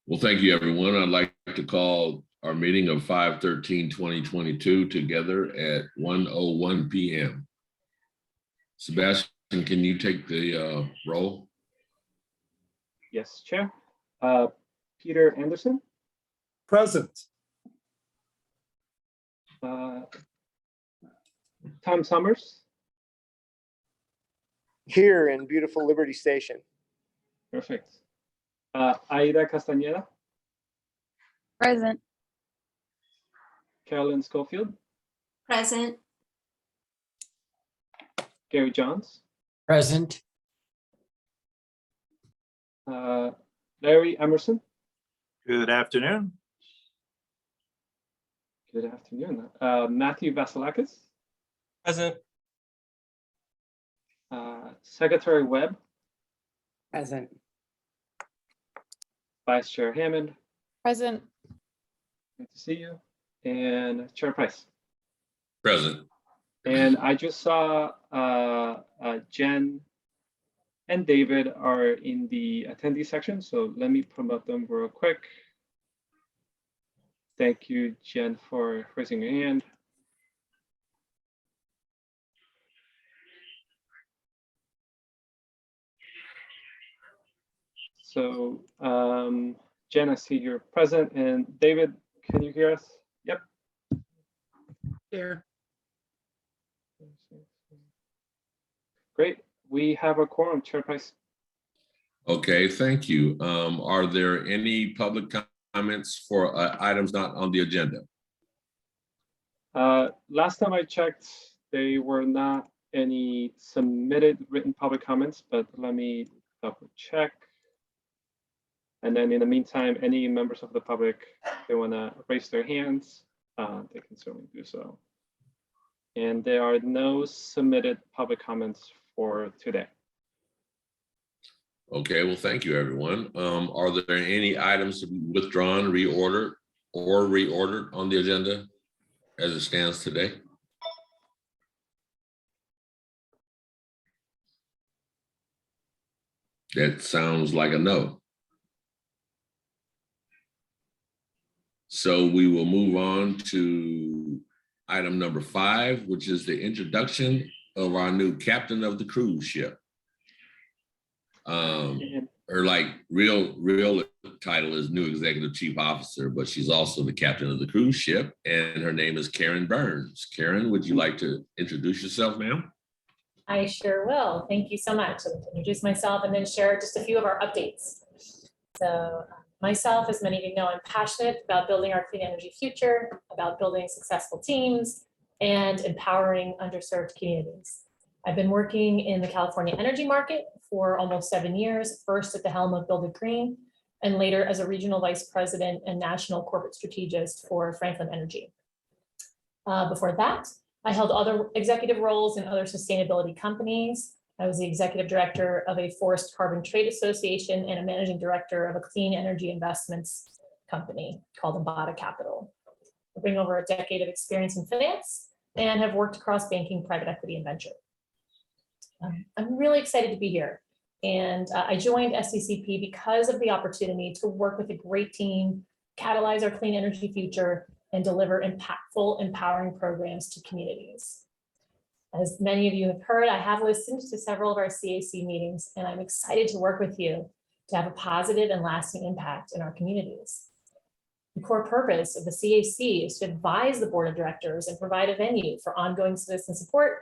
Well, thank you, everyone. I'd like to call our meeting of 5/13/2022 together at 1:01 p.m. Sebastian, can you take the roll? Yes, Chair. Peter Anderson. Present. Tom Summers. Here in beautiful Liberty Station. Perfect. Aida Castañeda. Present. Carolyn Schofield. Present. Gary Johns. Present. Larry Emerson. Good afternoon. Good afternoon. Matthew Vasilakis. Present. Secretary Webb. Present. Vice Chair Hammond. Present. Good to see you. And Chair Price. Present. And I just saw Jen and David are in the attendee section, so let me promote them real quick. Thank you, Jen, for raising your hand. So, Jen, I see you're present, and David, can you hear us? Yep. Here. Great. We have a quorum, Chair Price. Okay, thank you. Are there any public comments for items not on the agenda? Last time I checked, there were not any submitted written public comments, but let me double check. And then in the meantime, any members of the public, they want to raise their hands, they can certainly do so. And there are no submitted public comments for today. Okay, well, thank you, everyone. Are there any items to be withdrawn, reordered, or reordered on the agenda as it stands today? That sounds like a no. So we will move on to item number 5, which is the introduction of our new captain of the cruise ship. Her real title is new executive chief officer, but she's also the captain of the cruise ship, and her name is Karen Burns. Karen, would you like to introduce yourself, ma'am? I sure will. Thank you so much. I'll introduce myself and then share just a few of our updates. So myself, as many of you know, I'm passionate about building our clean energy future, about building successful teams, and empowering underserved communities. I've been working in the California energy market for almost 7 years, first at the helm of Build It Green, and later as a regional vice president and national corporate strategist for Franklin Energy. Before that, I held other executive roles in other sustainability companies. I was the executive director of a forest carbon trade association and a managing director of a clean energy investments company called Embada Capital. I bring over a decade of experience in finance and have worked across banking, private equity, and venture. I'm really excited to be here. And I joined SCCP because of the opportunity to work with a great team, catalyze our clean energy future, and deliver impactful, empowering programs to communities. As many of you have heard, I have listened to several of our CAC meetings, and I'm excited to work with you to have a positive and lasting impact in our communities. The core purpose of the CAC is to advise the board of directors and provide a venue for ongoing citizen support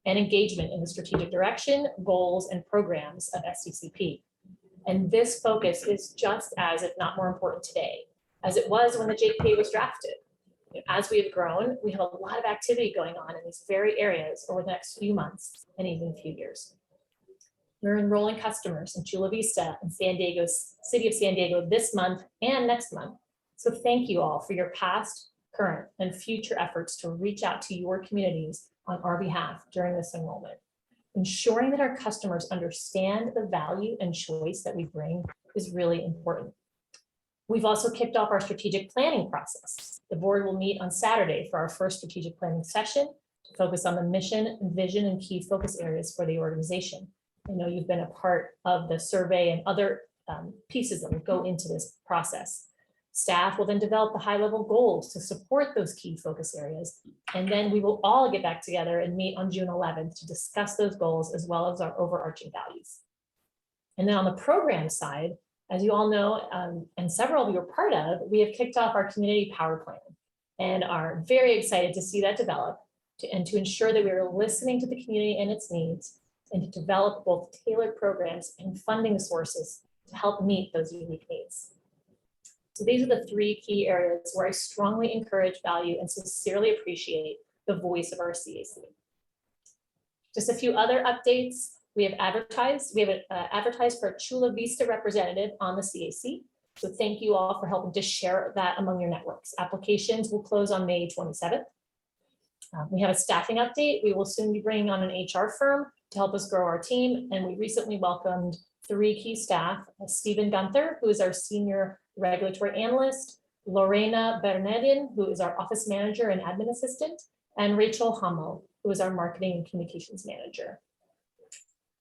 and engagement in the strategic direction, goals, and programs of SCCP. And this focus is just as, if not more important today, as it was when the JPA was drafted. As we have grown, we have a lot of activity going on in these very areas over the next few months and even a few years. We're enrolling customers in Chula Vista and City of San Diego this month and next month. So thank you all for your past, current, and future efforts to reach out to your communities on our behalf during this enrollment. Ensuring that our customers understand the value and choice that we bring is really important. We've also kicked off our strategic planning process. The board will meet on Saturday for our first strategic planning session to focus on the mission, vision, and key focus areas for the organization. I know you've been a part of the survey and other pieces that will go into this process. Staff will then develop the high-level goals to support those key focus areas. And then we will all get back together and meet on June 11th to discuss those goals as well as our overarching values. And then on the program side, as you all know, and several of you are part of, we have kicked off our community power plan and are very excited to see that develop and to ensure that we are listening to the community and its needs and to develop both tailored programs and funding sources to help meet those unique needs. So these are the three key areas where I strongly encourage, value, and sincerely appreciate the voice of our CAC. Just a few other updates. We have advertised for a Chula Vista representative on the CAC. So thank you all for helping to share that among your networks. Applications will close on May 27th. We have a staffing update. We will soon be bringing on an HR firm to help us grow our team. And we recently welcomed 3 key staff, Stephen Gunther, who is our senior regulatory analyst, Lorena Bernardin, who is our office manager and admin assistant, and Rachel Hummel, who is our marketing and communications manager.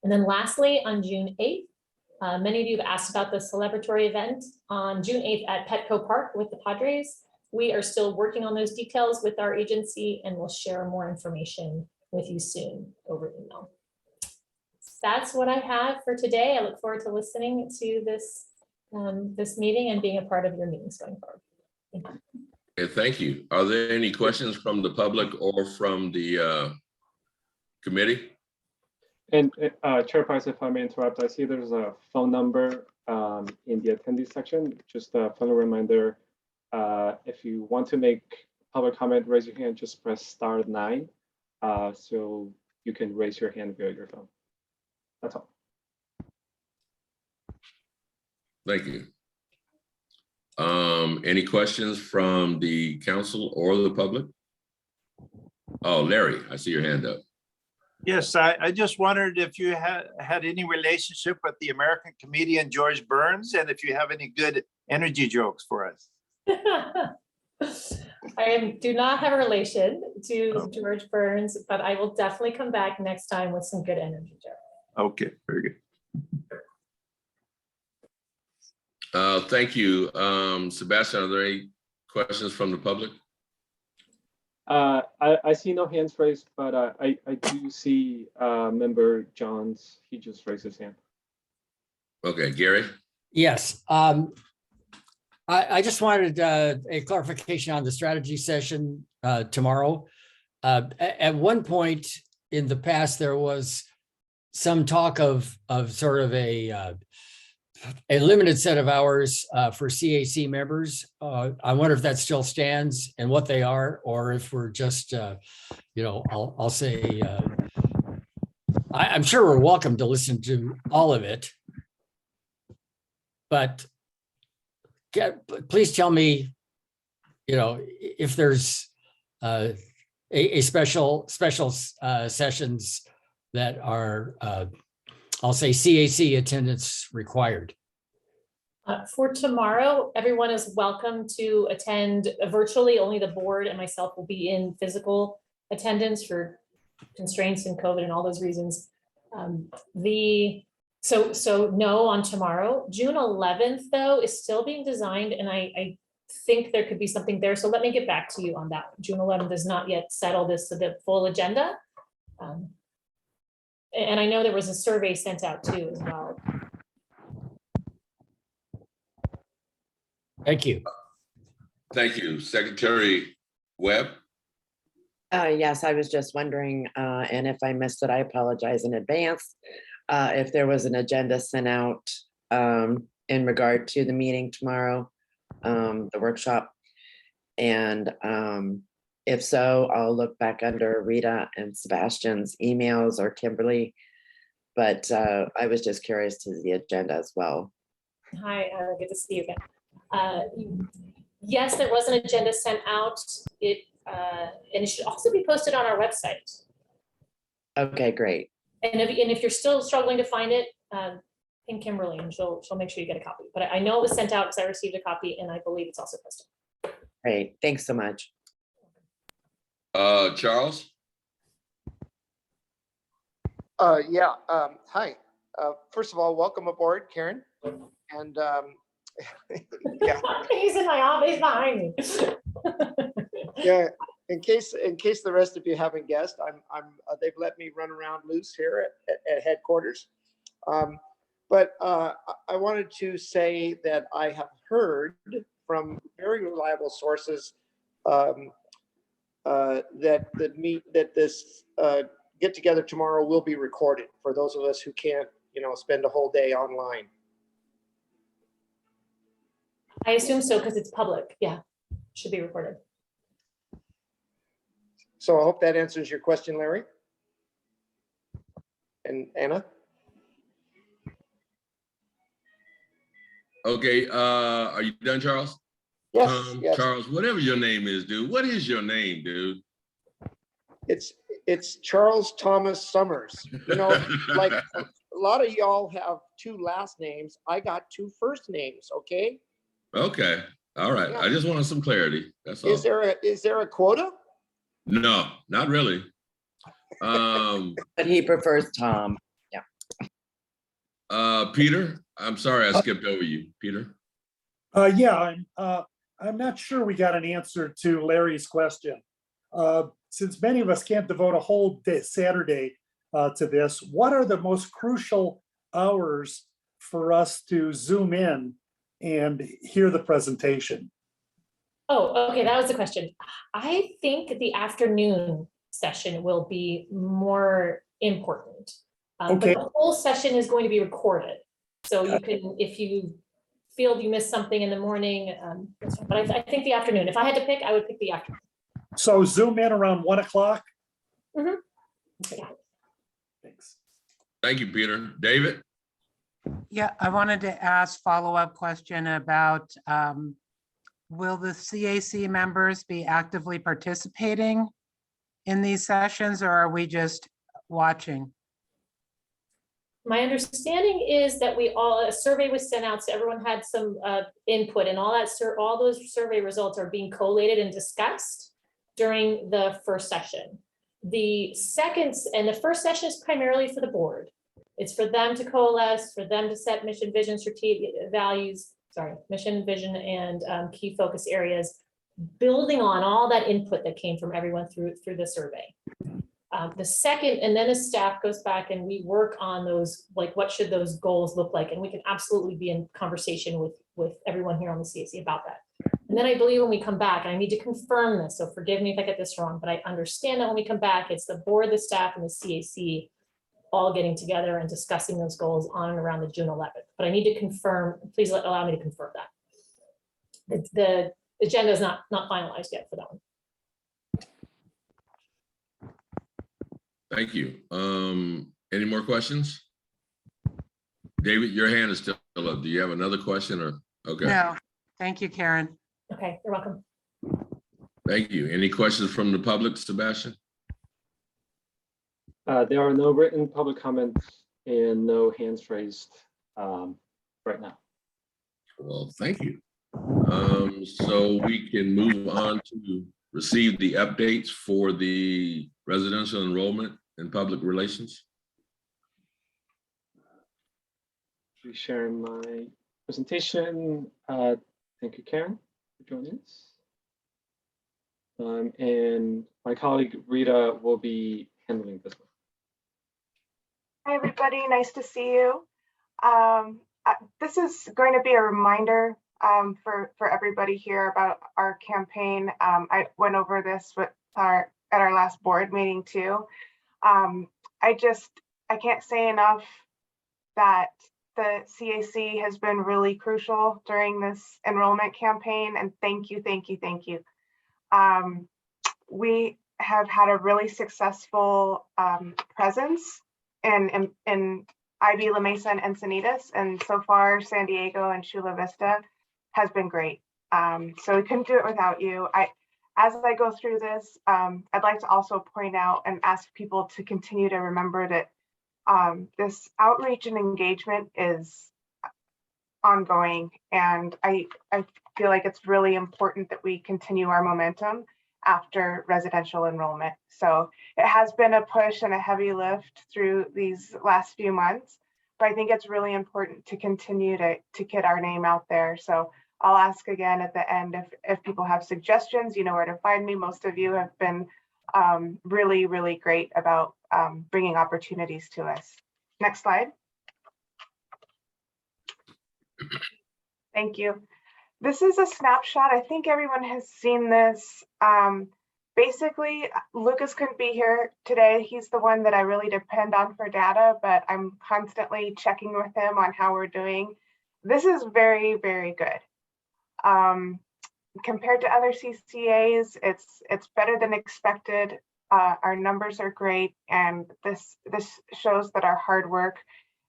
And then lastly, on June 8th, many of you have asked about the celebratory event on June 8th at Petco Park with the Padres. We are still working on those details with our agency and we'll share more information with you soon over email. That's what I have for today. I look forward to listening to this, this meeting and being a part of your meetings going forward. Thank you. Okay, thank you. Are there any questions from the public or from the committee? And Chairperson, if I may interrupt, I see there's a phone number in the attendees section. Just a friendly reminder, if you want to make public comment, raise your hand, just press *9 so you can raise your hand via your phone. That's all. Thank you. Any questions from the council or the public? Oh, Larry, I see your hand up. Yes, I just wondered if you had any relationship with the American comedian George Burns, and if you have any good energy jokes for us. I do not have a relation to George Burns, but I will definitely come back next time with some good energy jokes. Okay, very good. Thank you. Sebastian, are there any questions from the public? I see no hands raised, but I do see member Johns. He just raised his hand. Okay, Gary? Yes. I just wanted a clarification on the strategy session tomorrow. At one point in the past, there was some talk of sort of a limited set of hours for CAC members. I wonder if that still stands and what they are, or if we're just, you know, I'll say, I'm sure we're welcome to listen to all of it. But please tell me, you know, if there's a special sessions that are, I'll say CAC attendance required. For tomorrow, everyone is welcome to attend virtually. Only the board and myself will be in physical attendance for constraints and COVID and all those reasons. So no on tomorrow. June 11th, though, is still being designed, and I think there could be something there. So let me get back to you on that. June 11th is not yet settled as to the full agenda. And I know there was a survey sent out too as well. Thank you. Thank you. Secretary Webb? Yes, I was just wondering, and if I missed it, I apologize in advance. If there was an agenda sent out in regard to the meeting tomorrow, the workshop. And if so, I'll look back under Rita and Sebastian's emails or Kimberly. But I was just curious to the agenda as well. Hi, good to see you again. Yes, there was an agenda sent out. And it should also be posted on our website. Okay, great. And if you're still struggling to find it, ping Kimberly and she'll make sure you get a copy. But I know it was sent out because I received a copy and I believe it's also posted. Great. Thanks so much. Charles? Yeah. Hi. First of all, welcome aboard, Karen. And yeah, He's in my office behind me. yeah. In case the rest of you haven't guessed, they've let me run around loose here at headquarters. But I wanted to say that I have heard from very reliable sources that this get together tomorrow will be recorded for those of us who can't, spend a whole day online. I assume so, because it's public. Yeah, should be recorded. So I hope that answers your question, Larry. And Anna? Okay, are you done, Charles? Yes, Yes. Charles, whatever your name is, dude. What is your name, dude? It's Charles Thomas Summers. Like a lot of y'all have two last names. I got two first names, okay? Okay, all right. Yeah. I just wanted some clarity. That's all. Is there a quota? No, not really. But he prefers Tom. Peter, I'm sorry I skipped over you. Peter? Yeah, I'm not sure we got an answer to Larry's question. Since many of us can't devote a whole day, Saturday to this, what are the most crucial hours for us to zoom in and hear the presentation? Oh, okay, that was the question. I think the afternoon session will be more important. Okay. But the whole session is going to be recorded. So you can, if you feel you missed something in the morning, but I think the afternoon. If I had to pick, I would pick the afternoon. So zoom in around 1 o'clock? Yeah. Thanks. Thank you, Peter. David? Yeah, I wanted to ask follow-up question about, will the CAC members be actively participating in these sessions, or are we just watching? My understanding is that a survey was sent out, so everyone had some input, and all those survey results are being collated and discussed during the first session. The first session is primarily for the board. It's for them to coalesce, for them to set mission, vision, strategic values, mission, vision, and key focus areas, building on all that input that came from everyone through the survey. The second, and then the staff goes back and we work on those, like what should those goals look like? And we can absolutely be in conversation with everyone here on the CAC about that. And then I believe when we come back, and I need to confirm this, so forgive me if I get this wrong, but I understand that when we come back, it's the board, the staff, and the CAC all getting together and discussing those goals on and around the June 11th. But I need to confirm, please allow me to confirm that. The agenda is not finalized yet for that one. Thank you. Any more questions? David, your hand is still up. Do you have another question or? Okay. No, thank you, Karen. Okay, you're welcome. Thank you. Any questions from the public, Sebastian? There are no written public comments and no hands raised right now. Well, thank you. So we can move on to receive the updates for the residential enrollment and public relations. Sharing my presentation. Thank you, Karen, for joining us. And my colleague Rita will be handling this one. Hi, everybody. Nice to see you. This is going to be a reminder for everybody here about our campaign. I went over this at our last board meeting too. I can't say enough that the CAC has been really crucial during this enrollment campaign, and thank you. We have had a really successful presence in IB, La Mesa, and Encinitas, and so far San Diego and Chula Vista has been great. So we couldn't do it without you. As I go through this, I'd like to also point out and ask people to continue to remember that this outreach and engagement is ongoing, and I feel like it's really important that we continue our momentum after residential enrollment. So it has been a push and a heavy lift through these last few months, But I think it's really important to continue to get our name out there. So I'll ask again at the end if people have suggestions, you know where to find me. Most of you have been really, really great about bringing opportunities to us. Next slide. Thank you. This is a snapshot. I think everyone has seen this. Basically, Lucas couldn't be here today. He's the one that I really depend on for data, but I'm constantly checking with him on how we're doing. This is very, very good. Compared to other CCAs, it's better than expected. Our numbers are great, and this shows that our hard work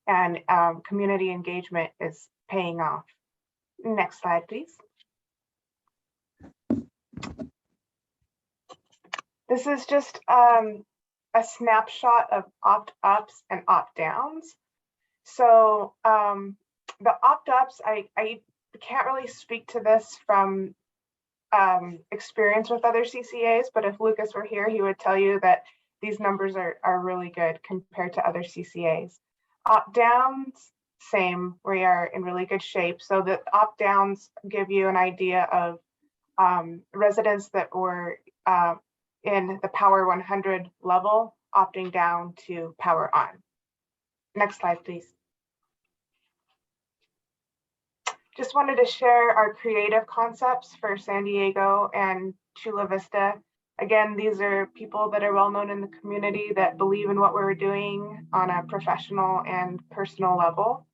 and community engagement is paying off. Next slide, please. This is just a snapshot of opt-ups and opt-downs. So the opt-ups, I can't really speak to this from experience with other CCAs, but if Lucas were here, he would tell you that these numbers are really good compared to other CCAs. Opt-downs, same, we are in really good shape. So the opt-downs give you an idea of residents that were in the Power 100 level, opting down to Power On. Next slide, please. Just wanted to share our creative concepts for San Diego and Chula Vista. Again, these are people that are well known in the community that believe in what we're doing on a professional and personal level.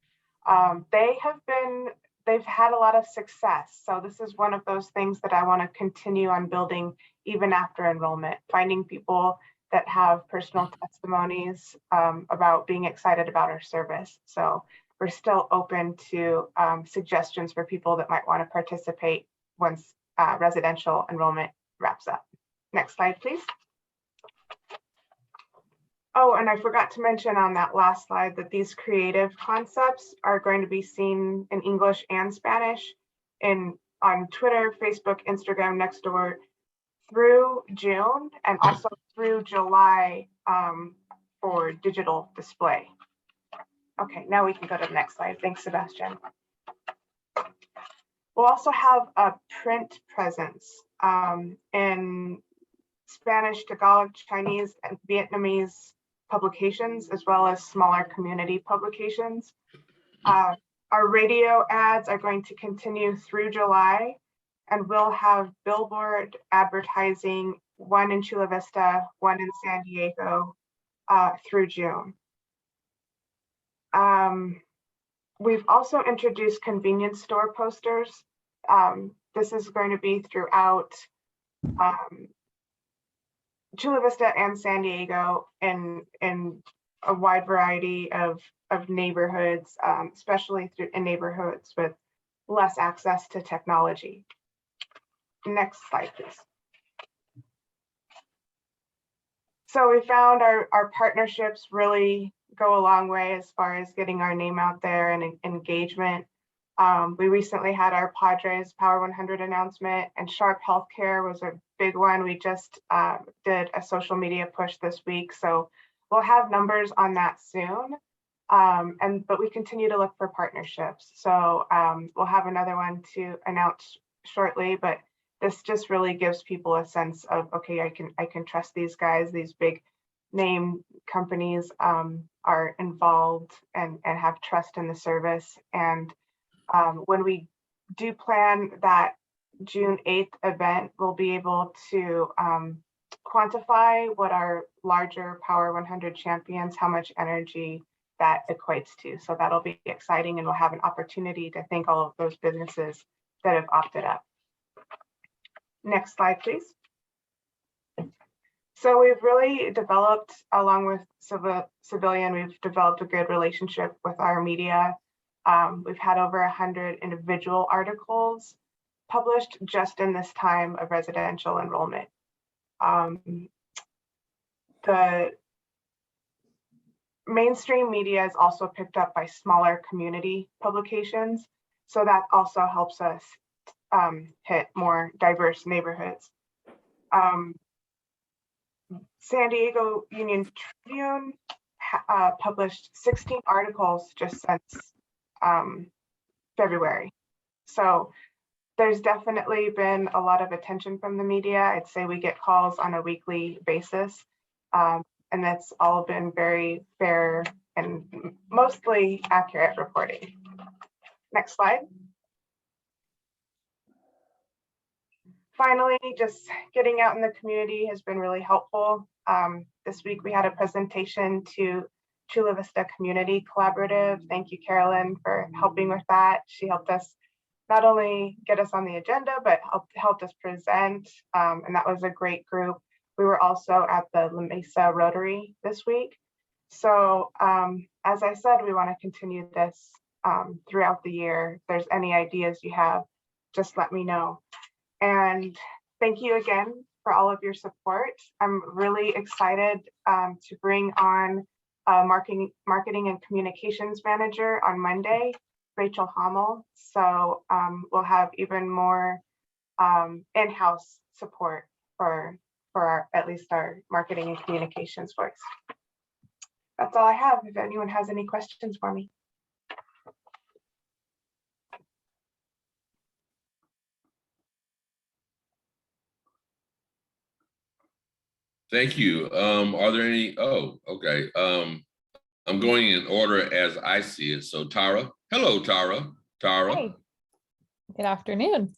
They've had a lot of success. So this is one of those things that I want to continue on building even after enrollment, finding people that have personal testimonies about being excited about our service. So we're still open to suggestions for people that might want to participate once residential enrollment wraps up. Next slide, please. Oh, and I forgot to mention on that last slide that these creative concepts are going to be seen in English and Spanish on Twitter, Facebook, Instagram, Nextdoor through June and also through July for digital display. Okay, now we can go to the next slide. Thanks, Sebastian. We'll also have a print presence in Spanish, Tagalog, Chinese, and Vietnamese publications, as well as smaller community publications. Our radio ads are going to continue through July, and we'll have billboard advertising, one in Chula Vista, one in San Diego, through June. We've also introduced convenience store posters. This is going to be throughout Chula Vista and San Diego in a wide variety of neighborhoods, especially in neighborhoods with less access to technology. Next slide, please. So we found our partnerships really go a long way as far as getting our name out there and engagement. We recently had our Padres Power 100 announcement, and Sharp Healthcare was a big one. We just did a social media push this week, so we'll have numbers on that soon. But we continue to look for partnerships. So we'll have another one to announce shortly, but this just really gives people a sense of, okay, I can trust these guys. These big name companies are involved and have trust in the service. And when we do plan that June 8th event, we'll be able to quantify what our larger Power 100 champions, how much energy that equates to. So that'll be exciting, and we'll have an opportunity to thank all of those businesses that have opted up. Next slide, please. So we've really developed, along with Civilian, we've developed a good relationship with our media. We've had over 100 individual articles published just in this time of residential enrollment. The mainstream media is also picked up by smaller community publications, so that also helps us hit more diverse neighborhoods. San Diego Union Tribune published 16 articles just since February. So there's definitely been a lot of attention from the media. I'd say we get calls on a weekly basis. And that's all been very fair and mostly accurate reporting. Next slide. Finally, just getting out in the community has been really helpful. This week we had a presentation to Chula Vista Community Collaborative. Thank you, Carolyn, for helping with that. She helped us not only get us on the agenda, but helped us present. And that was a great group. We were also at the La Mesa Rotary this week. So as I said, we want to continue this throughout the year. If there's any ideas you have, just let me know. And thank you again for all of your support. I'm really excited to bring on a marketing and communications manager on Monday, Rachel Hommel. So we'll have even more in-house support for at least our marketing and communications force. That's all I have. If anyone has any questions for me. Thank you. Are there any? Oh, okay. I'm going in order as I see it. So Tara, hello, Tara. Tara. Hi. Good afternoon.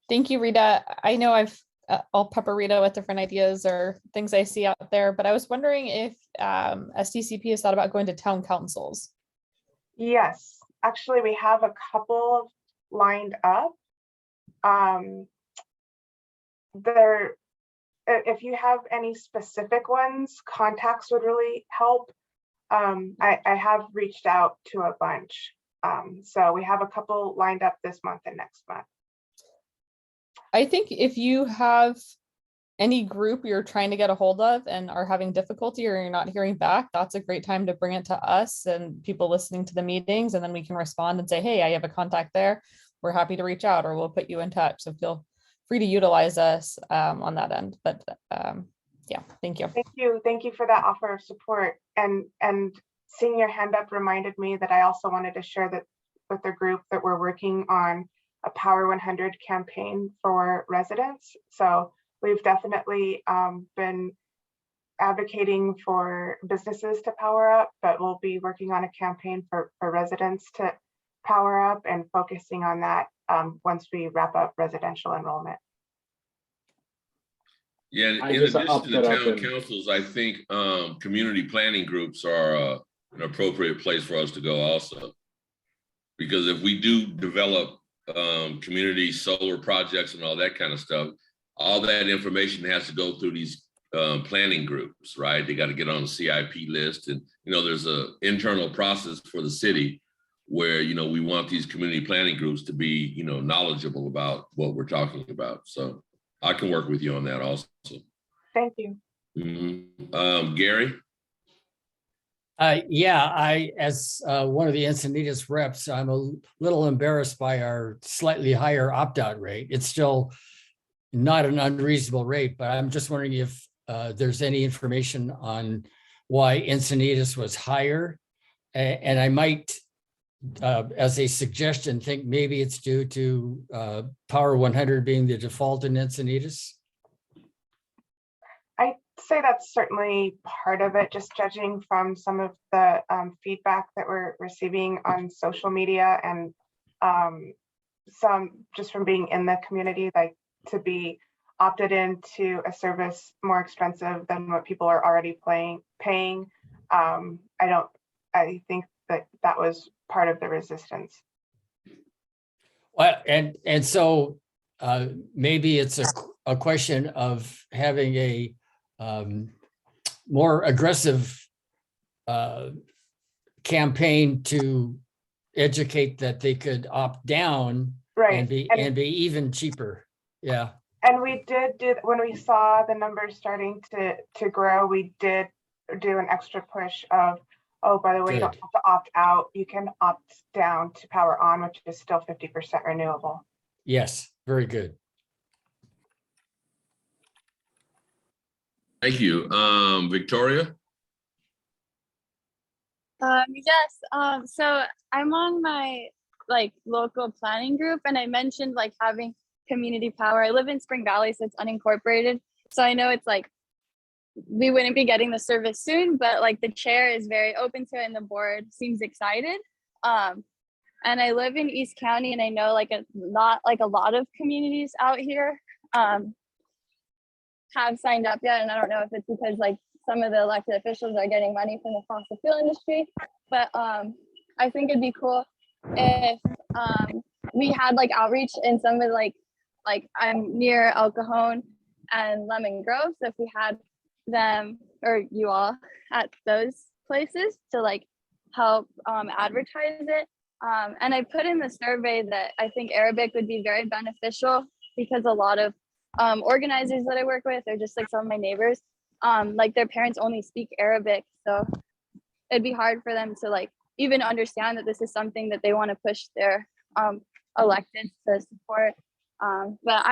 Thank you, Rita. I know I'll pepper Rita with different ideas or things I see out there, but I was wondering if SDCP has thought about going to town councils. Yes, actually, we have a couple lined up. If you have any specific ones, contacts would really help. I have reached out to a bunch. So we have a couple lined up this month and next month. I think if you have any group you're trying to get a hold of and are having difficulty or you're not hearing back, that's a great time to bring it to us and people listening to the meetings, and then we can respond and say, hey, I have a contact there. We're happy to reach out, or we'll put you in touch. So feel free to utilize us on that end. But yeah, thank you. Thank you for that offer of support. And seeing your hand up reminded me that I also wanted to share that with the group that we're working on a Power 100 campaign for residents. So we've definitely been advocating for businesses to power up, but we'll be working on a campaign for residents to power up and focusing on that once we wrap up residential enrollment. Yeah, in addition to the town councils, I think community planning groups are an appropriate place for us to go also. Because if we do develop community solar projects and all that kind of stuff, all that information has to go through these planning groups, right? They got to get on the CIP list, and there's an internal process for the city where we want these community planning groups to be knowledgeable about what we're talking about. So I can work with you on that also. Thank you. Mm-hmm. Gary? Yeah, as one of the Encinitas reps, I'm a little embarrassed by our slightly higher opt-out rate. It's still not an unreasonable rate, but I'm just wondering if there's any information on why Encinitas was higher. And I might, as a suggestion, think maybe it's due to Power 100 being the default in Encinitas. I'd say that's certainly part of it, just judging from some of the feedback that we're receiving on social media and some just from being in the community, like to be opted into a service more expensive than what people are already paying. I think that was part of the resistance. Well, and so maybe it's a question of having a more aggressive campaign to educate that they could opt down, right, and be even cheaper. Yeah. And we did when we saw the numbers starting to grow, we did do an extra push of, oh, by the way, you don't have to opt out. You can opt down to power on, which is still 50% renewable. Yes, very good. Thank you. Victoria? Yes, so I'm on my like local planning group and I mentioned like having community power. I live in Spring Valley, so it's unincorporated. So I know it's like we wouldn't be getting the service soon, but like the chair is very open to it and the board seems excited. And I live in East County and I know like a lot of communities out here have signed up yet. And I don't know if it's because like some of the elected officials are getting money from the fossil fuel industry, but I think it'd be cool if we had like outreach in some of like I'm near El Cajon and Lemon Grove. So if we had them or you all at those places to like help advertise it. And I put in the survey that I think Arabic would be very beneficial because a lot of organizers that I work with are just like some of my neighbors. Like their parents only speak Arabic. So it'd be hard for them to like even understand that this is something that they want to push their electeds to support. But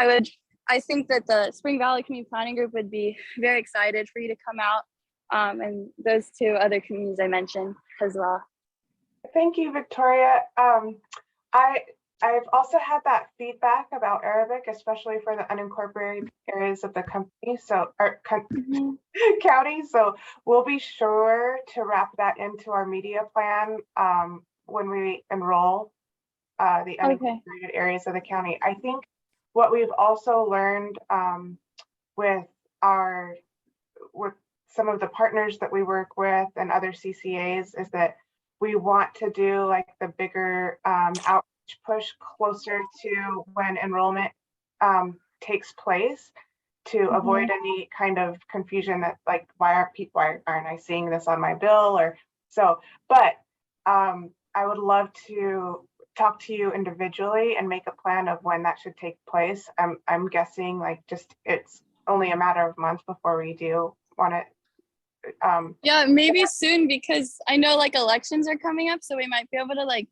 I think that the Spring Valley Community Planning Group would be very excited for you to come out and those two other communities I mentioned as well. Thank you, Victoria. I've also had that feedback about Arabic, especially for the unincorporated areas of the company, county. So we'll be sure to wrap that into our media plan when we enroll the unincorporated areas of the county. I think what we've also learned with some of the partners that we work with and other CCAs is that we want to do like the bigger outreach push closer to when enrollment takes place to avoid any kind of confusion that like why aren't I seeing this on my bill or so. But I would love to talk to you individually and make a plan of when that should take place. I'm guessing like just it's only a matter of months before we do want to. Yeah, maybe soon because I know like elections are coming up, so we might be able to like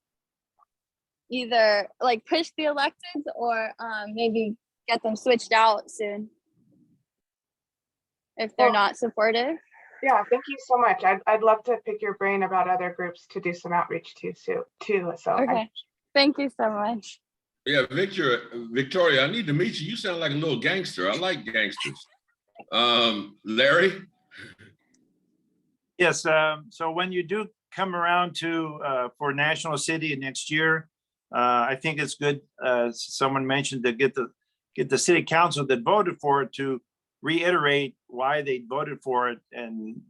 either like push the electeds or maybe get them switched out soon if they're not supportive. Yeah, thank you so much. I'd love to pick your brain about other groups to do some outreach to too. So okay, thank you so much. Yeah, Victoria, I need to meet you. You sound like a little gangster. I like gangsters. Larry? Yes, so when you do come around to for National City next year, I think it's good, someone mentioned, to get the city council that voted for it to reiterate why they voted for it and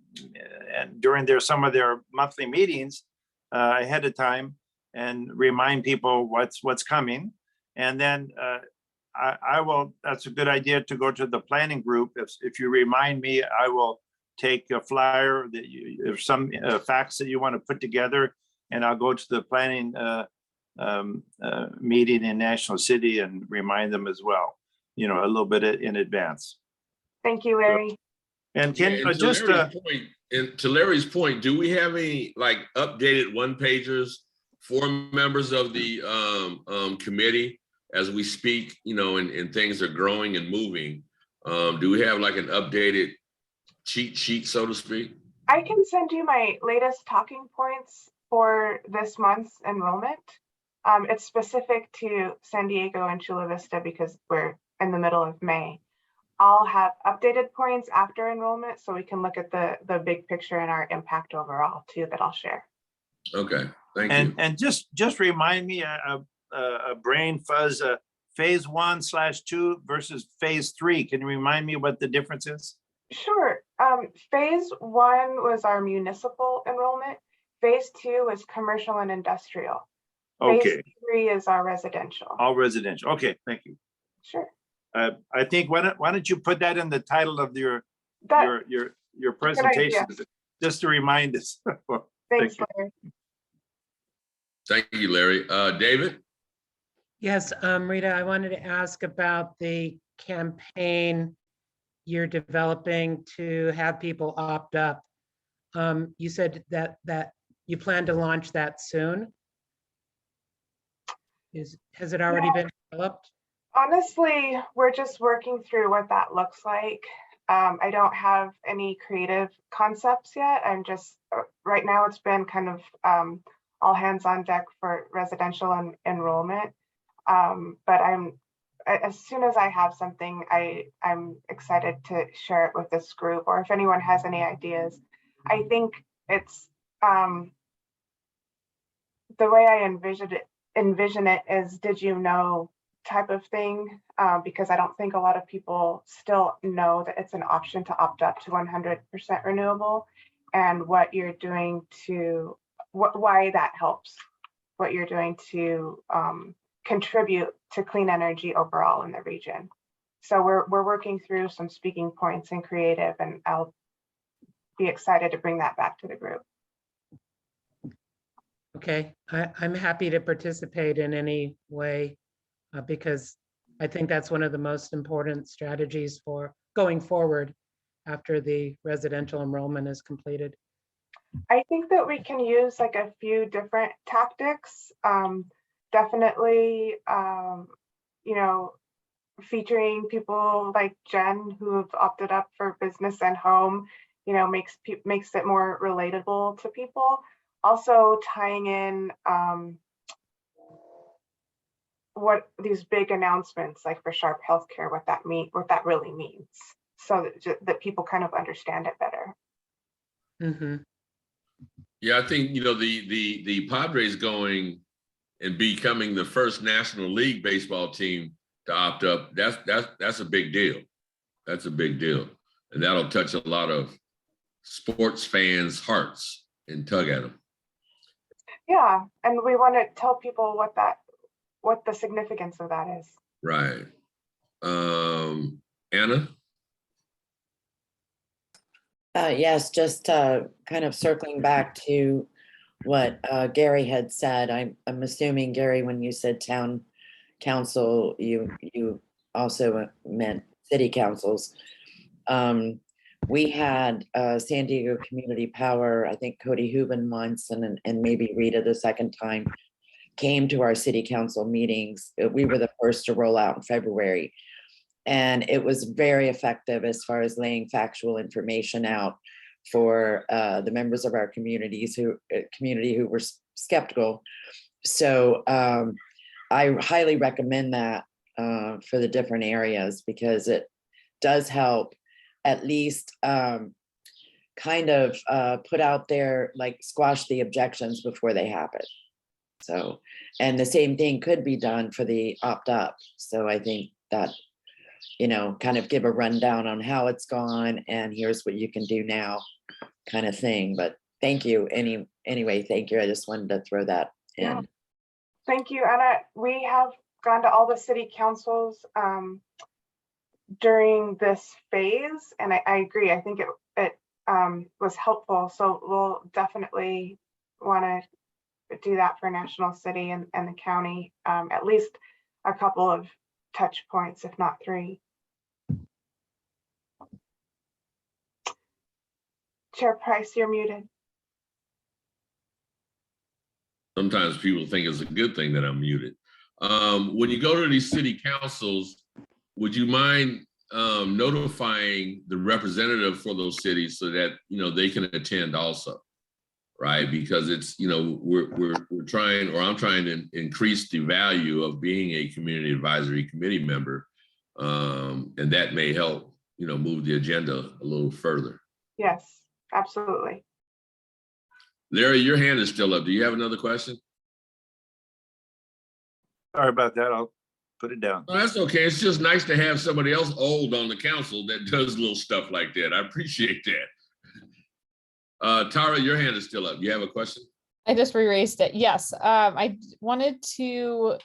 during some of their monthly meetings ahead of time and remind people what's coming. And then I will, that's a good idea to go to the planning group. If you remind me, I will take a flyer that if some facts that you want to put together, and I'll go to the planning meeting in National City and remind them as well, a little bit in advance. Thank you, Larry. And can to Larry's point, do we have any like updated one-pagers for members of the committee as we speak, and things are growing and moving? Do we have like an updated cheat sheet, so to speak? I can send you my latest talking points for this month's enrollment. It's specific to San Diego and Chula Vista because we're in the middle of May. I'll have updated points after enrollment so we can look at the big picture and our impact overall too that I'll share. Okay, thank you. And just remind me a brain fuzz, phase 1/2 versus phase 3. Can you remind me what the difference is? Sure. Phase 1 was our municipal enrollment. Phase 2 was commercial and industrial. Okay. Phase 3 is our residential. All residential. Okay, thank you. Sure. I think why don't you put that in the title of your presentation, just to remind us. Thanks, Larry. Thank you, Larry. David? Yes, Rita, I wanted to ask about the campaign you're developing to have people opt up. You said that you plan to launch that soon. Has it already been developed? Honestly, we're just working through what that looks like. I don't have any creative concepts yet. I'm just, right now it's been kind of all hands on deck for residential and enrollment. But as soon as I have something, I'm excited to share it with this group, or if anyone has any ideas. I think it's the way I envision it is, did you know type of thing, because I don't think a lot of people still know that it's an option to opt up to 100% renewable, and what you're doing to, why that helps, what you're doing to contribute to clean energy overall in the region. So we're working through some speaking points and creative, and I'll be excited to bring that back to the group. Okay, I'm happy to participate in any way because I think that's one of the most important strategies for going forward after the residential enrollment is completed. I think that we can use like a few different tactics. Definitely, you know, featuring people like Jen who have opted up for business and home, you know, makes it more relatable to people. Also tying in what these big announcements like for Sharp Healthcare, what that really means, so that people kind of understand it better. Mm-hmm. Yeah, I think, you know, the Padres going and becoming the first National League baseball team to opt up, that's a big deal. That's a big deal. And that'll touch a lot of sports fans' hearts and tug at them. Yeah, and we want to tell people what the significance of that is. Right. Anna? Yes, just kind of circling back to what Gary had said. I'm assuming, Gary, when you said town council, you also meant city councils. We had San Diego Community Power, I think Cody Hubin once, and maybe Rita the second time, came to our city council meetings. We were the first to roll out in February. And it was very effective as far as laying factual information out for the members of our community who were skeptical. So I highly recommend that for the different areas, because it does help at least kind of put out there, like squash the objections before they happen. So, and the same thing could be done for the opt up. So I think that, you know, kind of give a rundown on how it's gone and here's what you can do now kind of thing. But thank you. Anyway, thank you. I just wanted to throw that in. Yeah. Thank you, Anna. We have gone to all the city councils during this phase, and I agree. I think it was helpful. So we'll definitely want to do that for National City and the county, at least a couple of touch points, if not 3. Chair Price, you're muted. Sometimes people think it's a good thing that I'm muted. When you go to these city councils, would you mind notifying the representative for those cities so that, you know, they can attend also, right? Because it's, you know, we're trying, or I'm trying to increase the value of being a community advisory committee member, and that may help, you know, move the agenda a little further. Yes, absolutely. Larry, your hand is still up. Do you have another question? Sorry about that. I'll put it down. No, that's okay. It's just nice to have somebody else old on the council that does little stuff like that. I appreciate that. Tara, your hand is still up. You have a question? I just re-raised it. Yes, I wanted to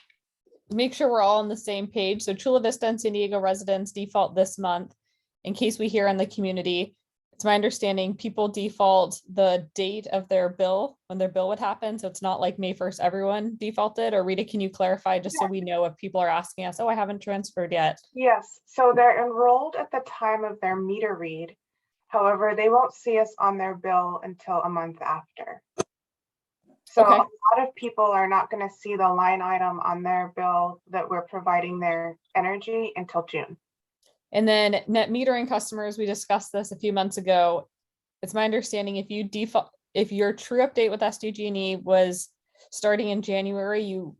make sure we're all on the same page. So Chula Vista and San Diego residents default this month. In case we hear in the community, it's my understanding people default the date of their bill, when their bill would happen. So it's not like May 1st, everyone defaulted. Or Rita, can you clarify just so we know if people are asking us, oh, I haven't transferred yet? Yes, so they're enrolled at the time of their meter read. However, they won't see us on their bill until a month after. So Okay. A lot of people are not going to see the line item on their bill that we're providing their energy until June. And then net metering customers, we discussed this a few months ago. It's my understanding if your true update with SDG&E was starting in January, you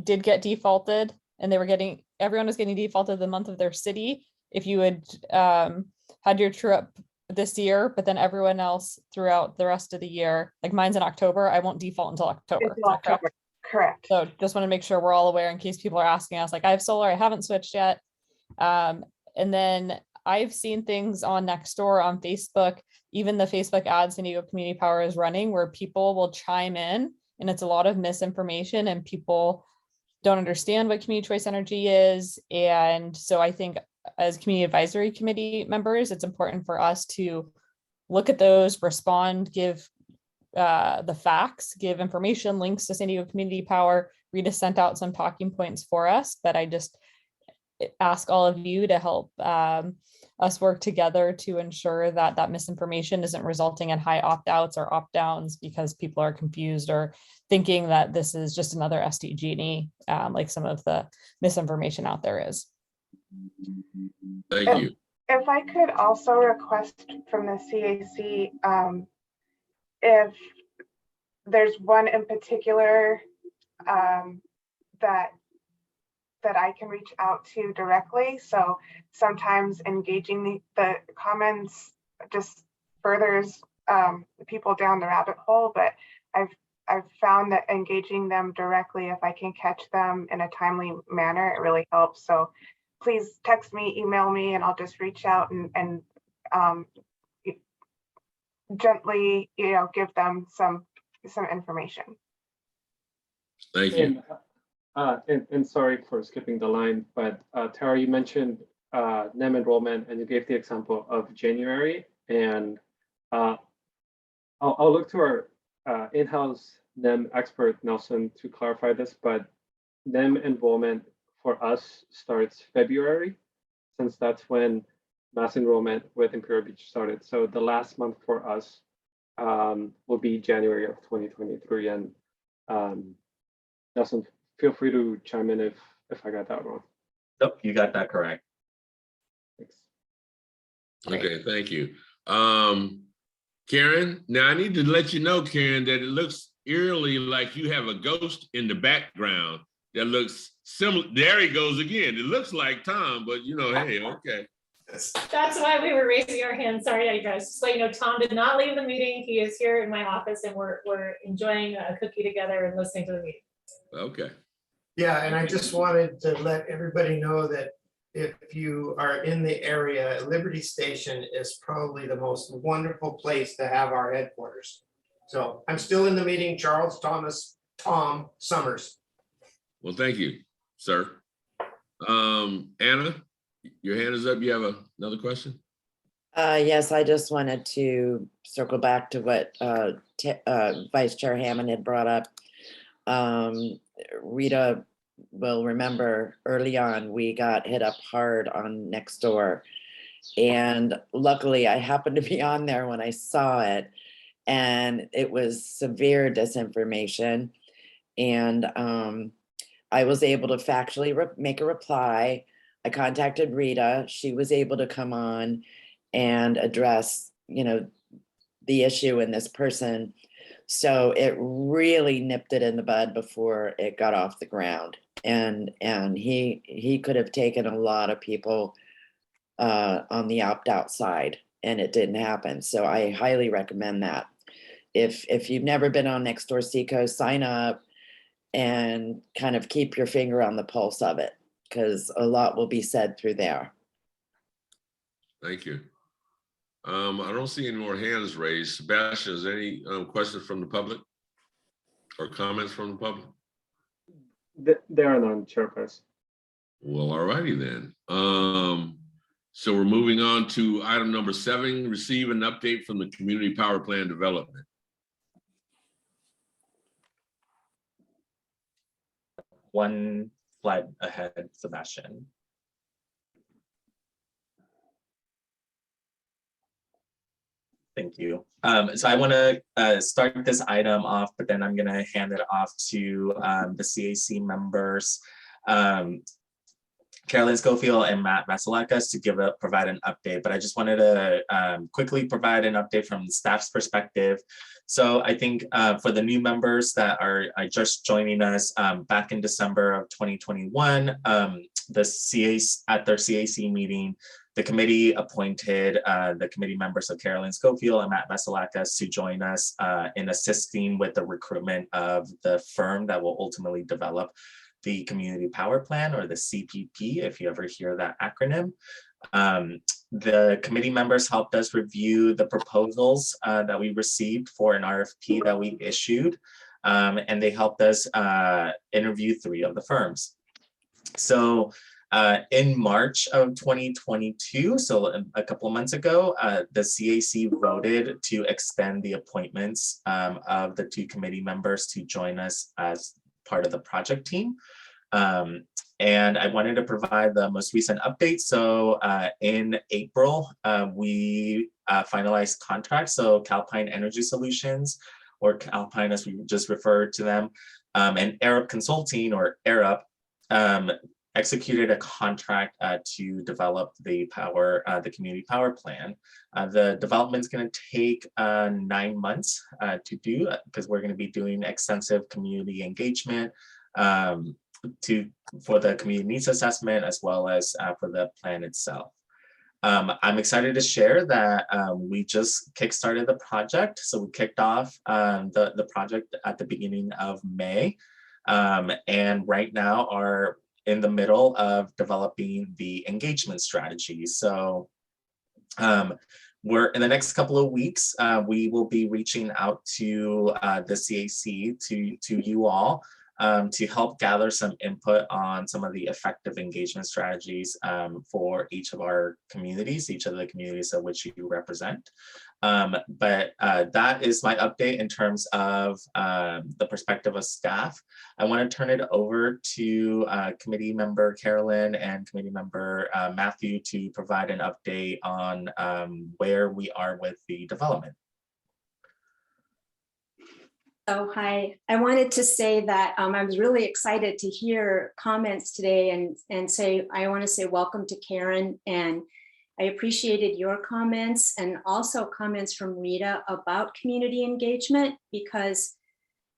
did get defaulted, and everyone was getting defaulted the month of their city. If you had had your true up this year, but then everyone else throughout the rest of the year, like mine's in October, I won't default until October. Until October, correct. So just want to make sure we're all aware in case people are asking us, like, I have solar, I haven't switched yet. And then I've seen things on Nextdoor, on Facebook, even the Facebook ads San Diego Community Power is running, where people will chime in, and it's a lot of misinformation and people don't understand what community choice energy is. And so I think as community advisory committee members, it's important for us to look at those, respond, give the facts, give information, links to San Diego Community Power. Rita sent out some talking points for us, but I just ask all of you to help us work together to ensure that that misinformation isn't resulting in high opt-outs or opt-downs because people are confused or thinking that this is just another SDG&E, like some of the misinformation out there is. Thank you. If I could also request from the CAC, if there's one in particular that I can reach out to directly. So sometimes engaging the comments just furthers people down the rabbit hole, but I've found that engaging them directly, if I can catch them in a timely manner, it really helps. So please text me, email me, and I'll just reach out and gently, give them some information. Thank you. And sorry for skipping the line, but Tara, you mentioned NEM enrollment, and you gave the example of January. And I'll look to our in-house NEM expert, Nelson, to clarify this, but NEM enrollment for us starts February, since that's when mass enrollment with Imperial Beach started. So the last month for us will be January of 2023. And Nelson, feel free to chime in if I got that wrong. Nope, you got that correct. Thanks. Okay, thank you. Karen, now I need to let you know, Karen, that it looks eerily like you have a ghost in the background that looks similar. There he goes again. It looks like Tom, but hey, okay. That's why we were raising our hands. Sorry, you guys. Just so you know, Tom did not leave the meeting. He is here in my office, and we're enjoying a cookie together and listening to the meeting. Okay. Yeah, and I just wanted to let everybody know that if you are in the area, Liberty Station is probably the most wonderful place to have our headquarters. So I'm still in the meeting, Tom Summers. Well, thank you, sir. Anna, your hand is up. You have another question? Yes, I just wanted to circle back to what Vice Chair Hammond had brought up. Rita will remember early on, we got hit up hard on Nextdoor. And luckily I happened to be on there when I saw it, and it was severe disinformation. And I was able to factually make a reply. I contacted Rita. She was able to come on and address, the issue in this person. So it really nipped it in the bud before it got off the ground. And he could have taken a lot of people on the opt-out side, and it didn't happen. So I highly recommend that. If you've never been on Nextdoor Seacoast, sign up and kind of keep your finger on the pulse of it, because a lot will be said through there. Thank you. I don't see any more hands raised. Sebastian, is there any questions from the public or comments from the public? There are none, Chairperson. Well, all righty then. So we're moving on to item number 7, receive an update from the Community Power Plan Development. One slide ahead, Sebastian. Thank you. So I want to start this item off, but then I'm going to hand it off to the CAC members Carolyn Schofield and Matt Masalakas to provide an update, but I just wanted to quickly provide an update from the staff's perspective. So I think for the new members that are just joining us back in December of 2021, the CAC at their CAC meeting, the committee appointed the committee members of Carolyn Schofield and Matt Masalakas to join us in assisting with the recruitment of the firm that will ultimately develop the Community Power Plan, or the CPP, if you ever hear that acronym. The committee members helped us review the proposals that we received for an RFP that we issued, and they helped us interview 3 of the firms. So in March of 2022, so a couple of months ago, the CAC voted to extend the appointments of the 2 committee members to join us as part of the project team. And I wanted to provide the most recent update. So in April, we finalized contracts. So Calpine Energy Solutions, or Calpine as we just referred to them, and Arup Consulting, or Arup, executed a contract to develop the community power plan. The development is going to take 9 months to do, because we're going to be doing extensive community engagement for the community needs assessment, as well as for the plan itself. I'm excited to share that we just kickstarted the project. So we kicked off the project at the beginning of May, and right now are in the middle of developing the engagement strategy. So we're in the next couple of weeks, we will be reaching out to the CAC, to you all, to help gather some input on some of the effective engagement strategies for each of our communities, each of the communities of which you represent. But that is my update in terms of the perspective of staff. I want to turn it over to committee member Carolyn and committee member Matthew to provide an update on where we are with the development. Oh, hi. I wanted to say that I was really excited to hear comments today and say, I want to say welcome to Karen, and I appreciated your comments and also comments from Rita about community engagement, because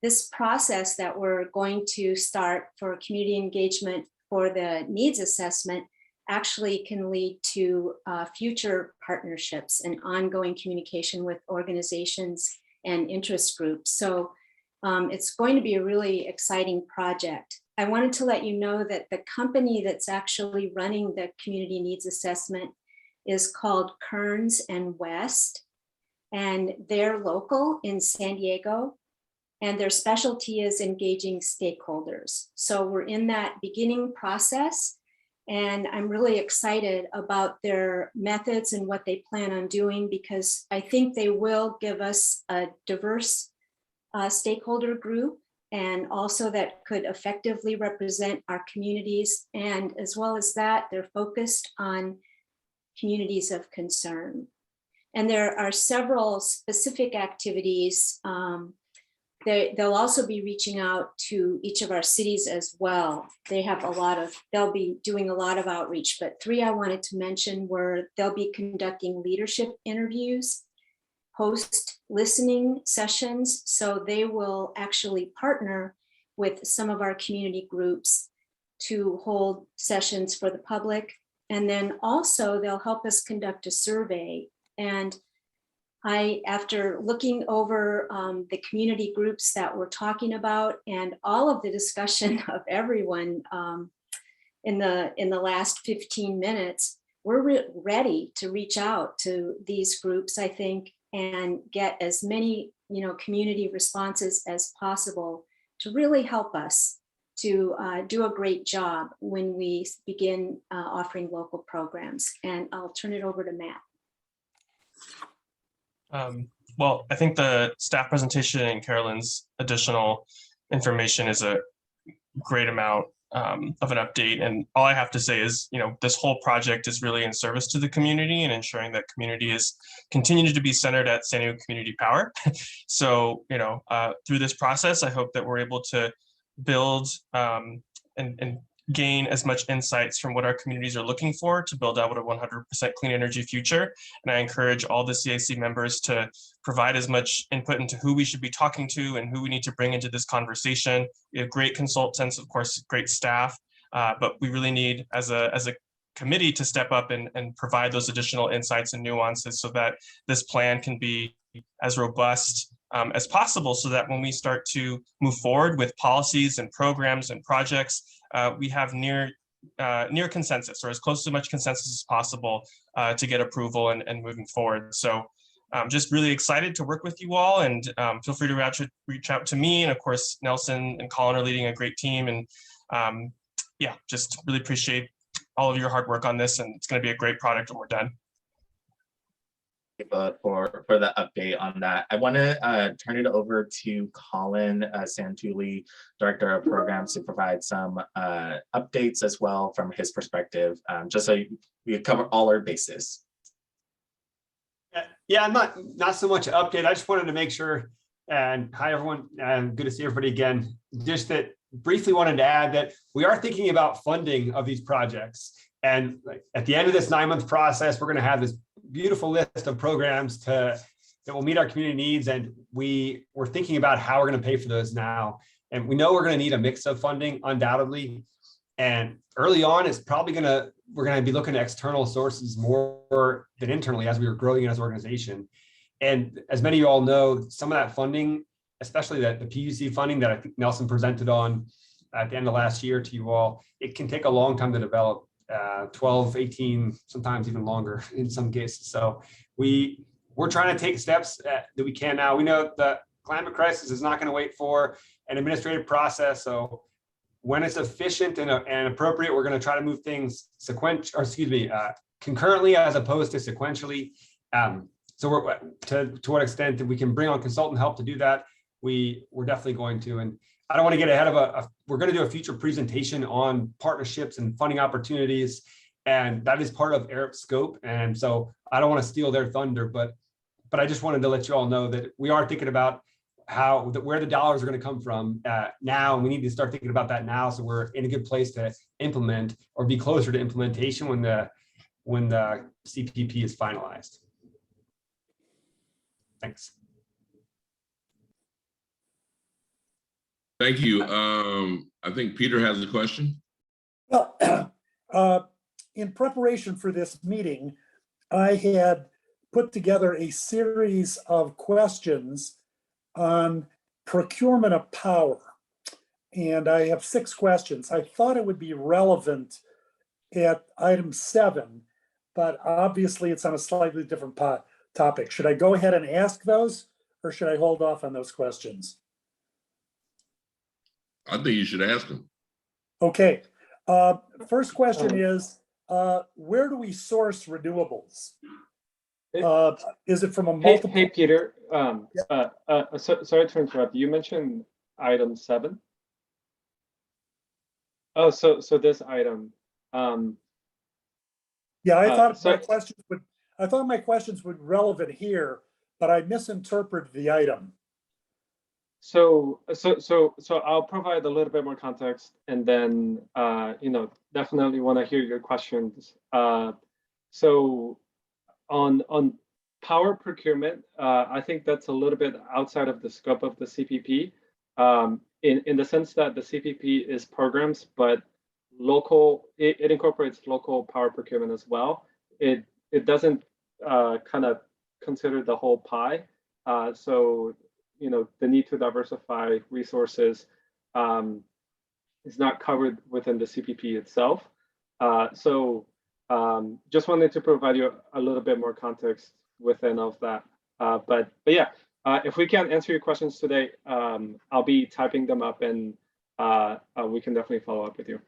this process that we're going to start for community engagement for the needs assessment actually can lead to future partnerships and ongoing communication with organizations and interest groups. So it's going to be a really exciting project. I wanted to let you know that the company that's actually running the community needs assessment is called Kearns and West, and they're local in San Diego, and their specialty is engaging stakeholders. So we're in that beginning process, and I'm really excited about their methods and what they plan on doing, because I think they will give us a diverse stakeholder group, and also that could effectively represent our communities. And as well as that, they're focused on communities of concern. And there are several specific activities. They'll also be reaching out to each of our cities as well. They'll be doing a lot of outreach, but 3 I wanted to mention were they'll be conducting leadership interviews, host listening sessions. So they will actually partner with some of our community groups to hold sessions for the public. And then also they'll help us conduct a survey. And after looking over the community groups that we're talking about and all of the discussion of everyone in the last 15 minutes, we're ready to reach out to these groups, I think, and get as many community responses as possible to really help us to do a great job when we begin offering local programs. And I'll turn it over to Matt. Well, I think the staff presentation and Carolyn's additional information is a great amount of an update. And all I have to say is, this whole project is really in service to the community and ensuring that community is continuing to be centered at San Diego Community Power. So, through this process, I hope that we're able to build and gain as much insights from what our communities are looking for to build out a 100% clean energy future. And I encourage all the CAC members to provide as much input into who we should be talking to and who we need to bring into this conversation. We have great consultants, of course, great staff, but we really need as a committee to step up and provide those additional insights and nuances so that this plan can be as robust as possible, so that when we start to move forward with policies and programs and projects, we have near consensus, or as close to much consensus as possible, to get approval and moving forward. So just really excited to work with you all, and feel free to reach out to me. And of course, Nelson and Colin are leading a great team, and yeah, just really appreciate all of your hard work on this, and it's going to be a great product when we're done. For the update on that, I want to turn it over to Colin Santulli, Director of Programs, to provide some updates as well from his perspective, just so we cover all our bases. Yeah, not so much an update. I just wanted to make sure, and hi everyone, and good to see everybody again. Just that briefly wanted to add that we are thinking about funding of these projects. And at the end of this 9-month process, we're going to have this beautiful list of programs that will meet our community needs. And we're thinking about how we're going to pay for those now. And we know we're going to need a mix of funding, undoubtedly. And early on, we're going to be looking at external sources more than internally as we were growing as an organization. And as many of you all know, some of that funding, especially the PUC funding that I think Nelson presented on at the end of last year to you all, it can take a long time to develop. 12, 18, sometimes even longer in some cases. So we're trying to take steps that we can now. We know the climate crisis is not going to wait for an administrative process. So when it's efficient and appropriate, we're going to try to move things concurrently as opposed to sequentially. So we're to what extent that we can bring on consultant help to do that, we're definitely going to. And I don't want to get ahead of we're going to do a future presentation on partnerships and funding opportunities, and that is part of ARIP's scope. And so I don't want to steal their thunder, but I just wanted to let you all know that we are thinking about where the dollars are going to come from now, and we need to start thinking about that now, so we're in a good place to implement or be closer to implementation when the CPP is finalized. Thanks. Thank you. I think Peter has a question. Well, in preparation for this meeting, I had put together a series of questions on procurement of power. And I have 6 questions. I thought it would be relevant at item 7, but obviously it's on a slightly different topic. Should I go ahead and ask those, or should I hold off on those questions? I think you should ask them. Okay. First question is, where do we source renewables? Is it from a multiple? Hey, Peter. Sorry to interrupt. You mentioned item 7. Oh, so this item. Yeah, I thought my questions would be relevant here, but I misinterpreted the item. So I'll provide a little bit more context, and then definitely want to hear your questions. So on power procurement, I think that's a little bit outside of the scope of the CPP, in the sense that the CPP is programs, but it incorporates local power procurement as well. It doesn't kind of consider the whole pie. So the need to diversify resources is not covered within the CPP itself. So just wanted to provide you a little bit more context within of that. But yeah, if we can't answer your questions today, I'll be typing them up, and we can definitely follow up with you.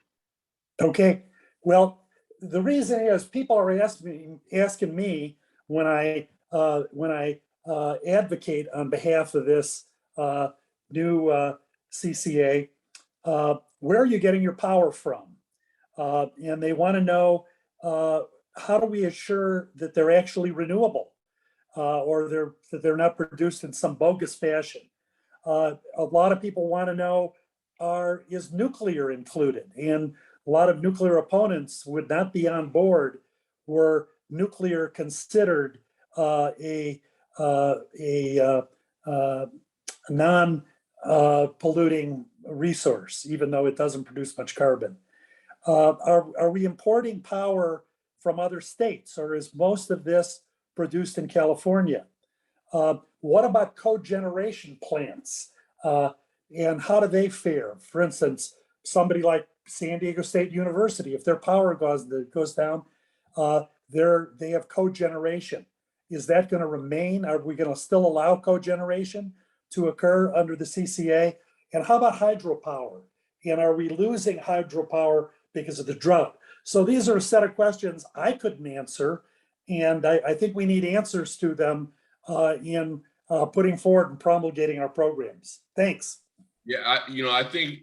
Okay. Well, the reason is people are asking me when I advocate on behalf of this new CCA, where are you getting your power from? And they want to know, how do we assure that they're actually renewable, or that they're not produced in some bogus fashion? A lot of people want to know, is nuclear included? And a lot of nuclear opponents would not be on board were nuclear considered a non-polluting resource, even though it doesn't produce much carbon. Are we importing power from other states, or is most of this produced in California? What about cogeneration plants? And how do they fare? For instance, somebody like San Diego State University, if their power goes down, they have cogeneration. Is that going to remain? Are we going to still allow cogeneration to occur under the CCA? And how about hydropower? And are we losing hydropower because of the drought? So these are a set of questions I couldn't answer. And I think we need answers to them in putting forward and promulgating our programs. Thanks. Yeah, I think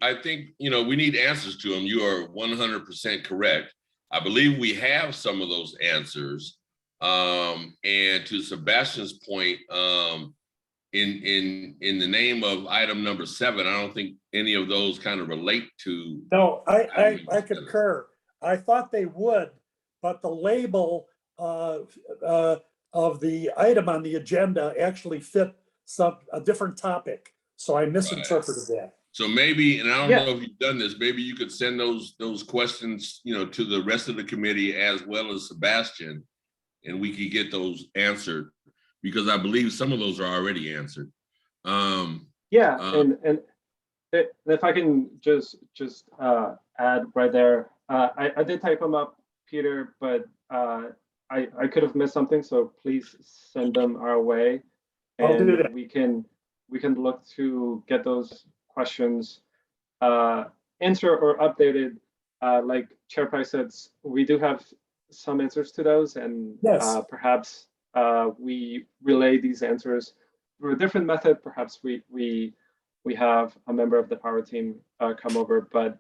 we need answers to them. You are 100% correct. I believe we have some of those answers. And to Sebastian's point, in the name of item number 7, I don't think any of those kind of relate to. No, I concur. I thought they would, but the label of the item on the agenda actually fit a different topic. So I misinterpreted that. So maybe, and I don't know if you've done this, maybe you could send those questions, to the rest of the committee as well as Sebastian, and we could get those answered, because I believe some of those are already answered. And if I can just add right there, I did type them up, Peter, but I could have missed something, so please send them our way, I'll do and that. we can look to get those questions answered or updated. Like Chair Price said, we do have some answers to those, and perhaps we relay these answers through a different method. Perhaps we have a member of the power team come over, but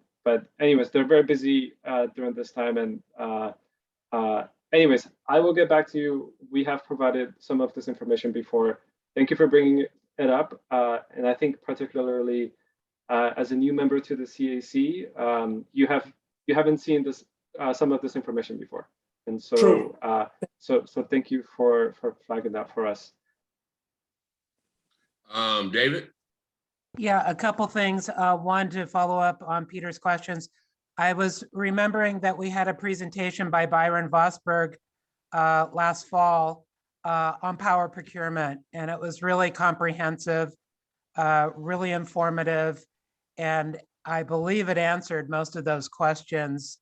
anyways, they're very busy during this time, and anyways, I will get back to you. We have provided some of this information before. Thank you for bringing it up, and I think particularly as a new member to the CAC, you haven't seen this some of this information before, and so so thank you for flagging that for us. David? Yeah, a couple things. One, to follow up on Peter's questions. I was remembering that we had a presentation by Byron Vosberg last fall on power procurement, and it was really comprehensive, really informative, and I believe it answered most of those questions.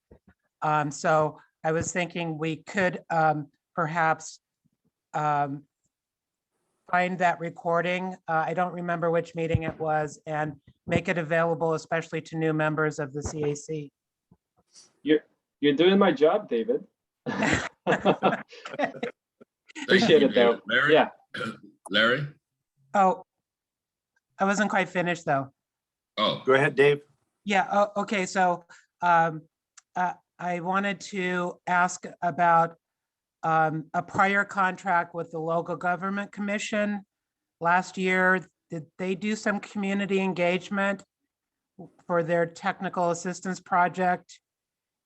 So I was thinking we could perhaps find that recording. I don't remember which meeting it was, and make it available, especially to new members of the CAC. You're doing my job, David. Appreciate it, though. Larry? Yeah. Larry? Oh, I wasn't quite finished, though. Oh, Go ahead, Dave. Yeah, okay, so I wanted to ask about a prior contract with the local government commission. Last year, did they do some community engagement for their technical assistance project?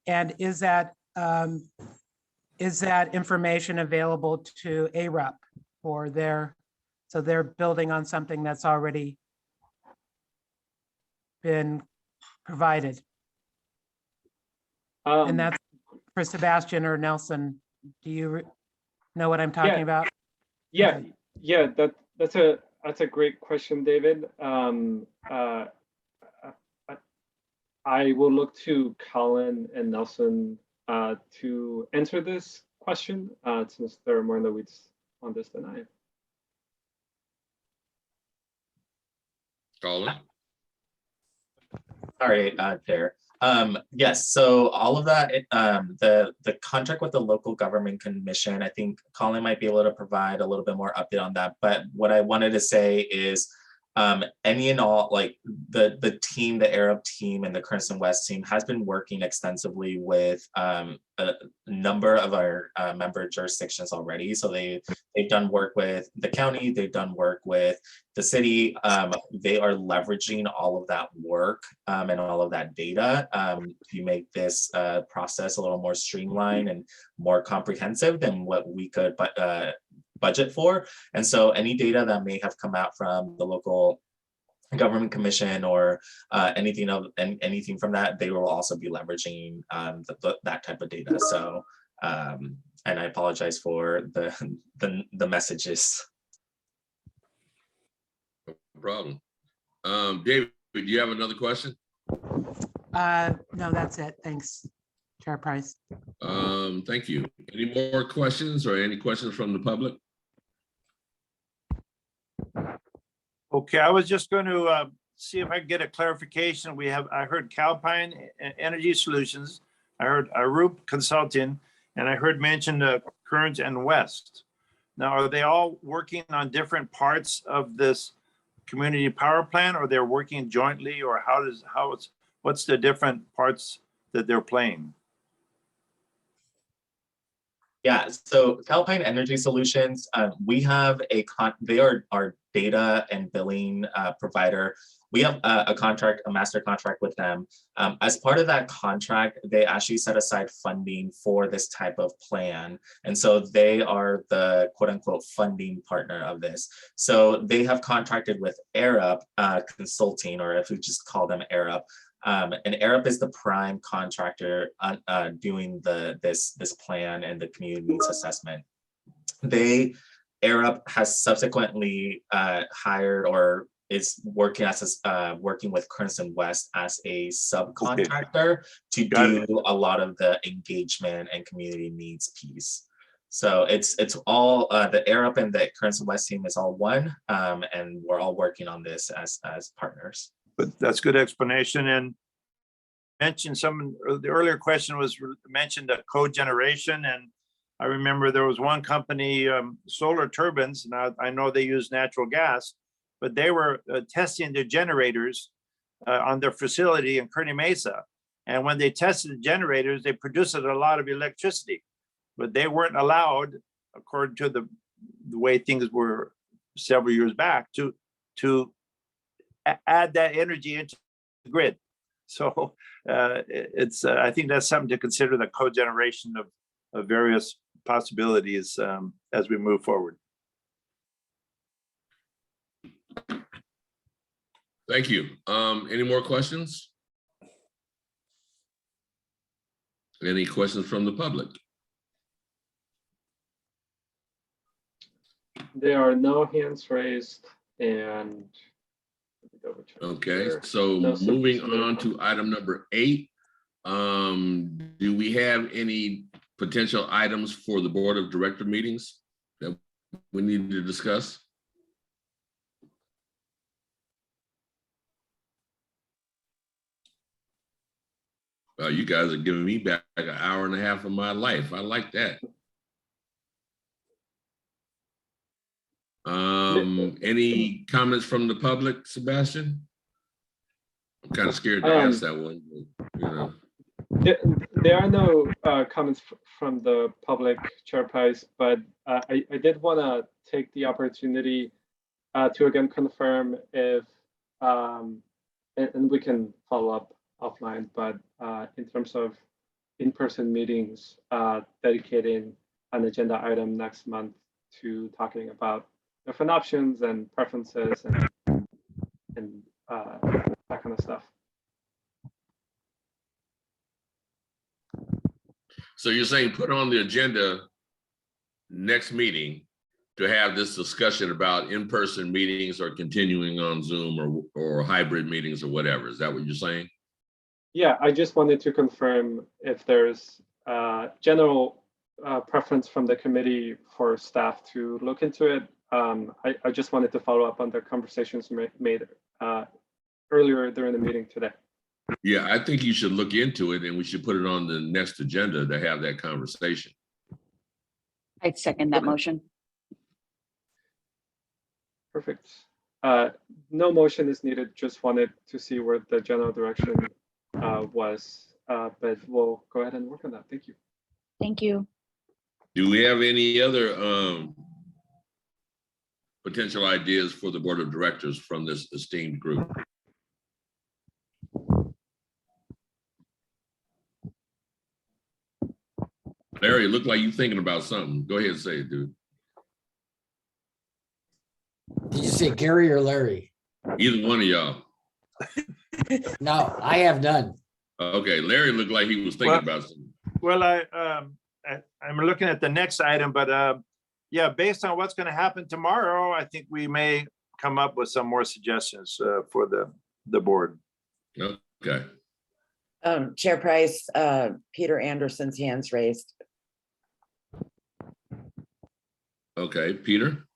And is that information available to ARUP for so they're building on something that's already been provided? And that's for Sebastian or Nelson. Do you know what I'm talking about? Yeah, yeah, that's a great question, David. I will look to Colin and Nelson to answer this question, since they're more in the weeds on this than I am. Colin? Sorry, Chair. Yes, so all of that, the contract with the local government commission, I think Colin might be able to provide a little bit more update on that. But what I wanted to say is any and all, like the team, the Arab team and the Crimson West team has been working extensively with a number of our member jurisdictions already. So they've done work with the county, they've done work with the city. They are leveraging all of that work and all of that data to make this process a little more streamlined and more comprehensive than what we could budget for. And so any data that may have come out from the local government commission or anything from that, they will also be leveraging that type of data. So and I apologize for the messages. No problem. David, do you have another question? No, that's it. Thanks, Chair Price. Thank you. Any more questions or any questions from the public? Okay, I was just going to see if I can get a clarification. I heard Calpine Energy Solutions, I heard Arup Consulting, and I heard mentioned Kearns and West. Now, are they all working on different parts of this community power plant, or they're working jointly, or what's the different parts that they're playing? Yeah, so Calpine Energy Solutions, we have they are our data and billing provider. We have a master contract with them. As part of that contract, they actually set aside funding for this type of plan. And so they are the quote unquote funding partner of this. So they have contracted with Arab Consulting, or if we just call them Arab. And Arab is the prime contractor doing this plan and the community needs assessment. Arab has subsequently hired or is working with Crimson West as a subcontractor to do a lot of the engagement and community needs piece. So it's all the Arab and the Crimson West team is all one, and we're all working on this as partners. But that's good explanation. And mentioned the earlier question was mentioned a cogeneration, and I remember there was one company, Solar Turbines. Now I know they use natural gas, but they were testing their generators on their facility in Kearny Mesa. And when they tested the generators, they produced a lot of electricity, but they weren't allowed, according to the way things were several years back, to add that energy into the grid. So I think that's something to consider, the cogeneration of various possibilities as we move forward. Thank you. Any more questions? Any questions from the public? There are no hands raised, and okay, so moving on to item number 8. Do we have any potential items for the board of director meetings that we need to discuss? You guys are giving me back like an hour and a half of my life. I like that. Any comments from the public, Sebastian? I'm kind of scared to ask that one, but, you know. There are no comments from the public, Chair Price, but I did want to take the opportunity to again confirm if, and we can follow up offline, but in terms of in-person meetings, dedicating an agenda item next month to talking about different options and preferences and that kind of stuff. So you're saying put on the agenda next meeting to have this discussion about in-person meetings or continuing on Zoom or hybrid meetings or whatever. Is that what you're saying? Yeah, I just wanted to confirm if there's general preference from the committee for staff to look into it. I just wanted to follow up on the conversations made earlier during the meeting today. Yeah, I think you should look into it and we should put it on the next agenda to have that conversation. I'd second that motion. Perfect. No motion is needed, just wanted to see where the general direction was, but we'll go ahead and work on that. Thank you. Thank you. Do we have any other potential ideas for the board of directors from this esteemed group? Larry, it looked like you're thinking about something. Go ahead and say it, dude. Did you say Gary or Larry? Either one of y'all. No, I have none. Okay, Larry looked like he was thinking about something. Well, I'm looking at the next item, but yeah, based on what's going to happen tomorrow, I think we may come up with some more suggestions for the board. Okay. Chair Price, Peter Anderson's hands raised. Okay, Peter?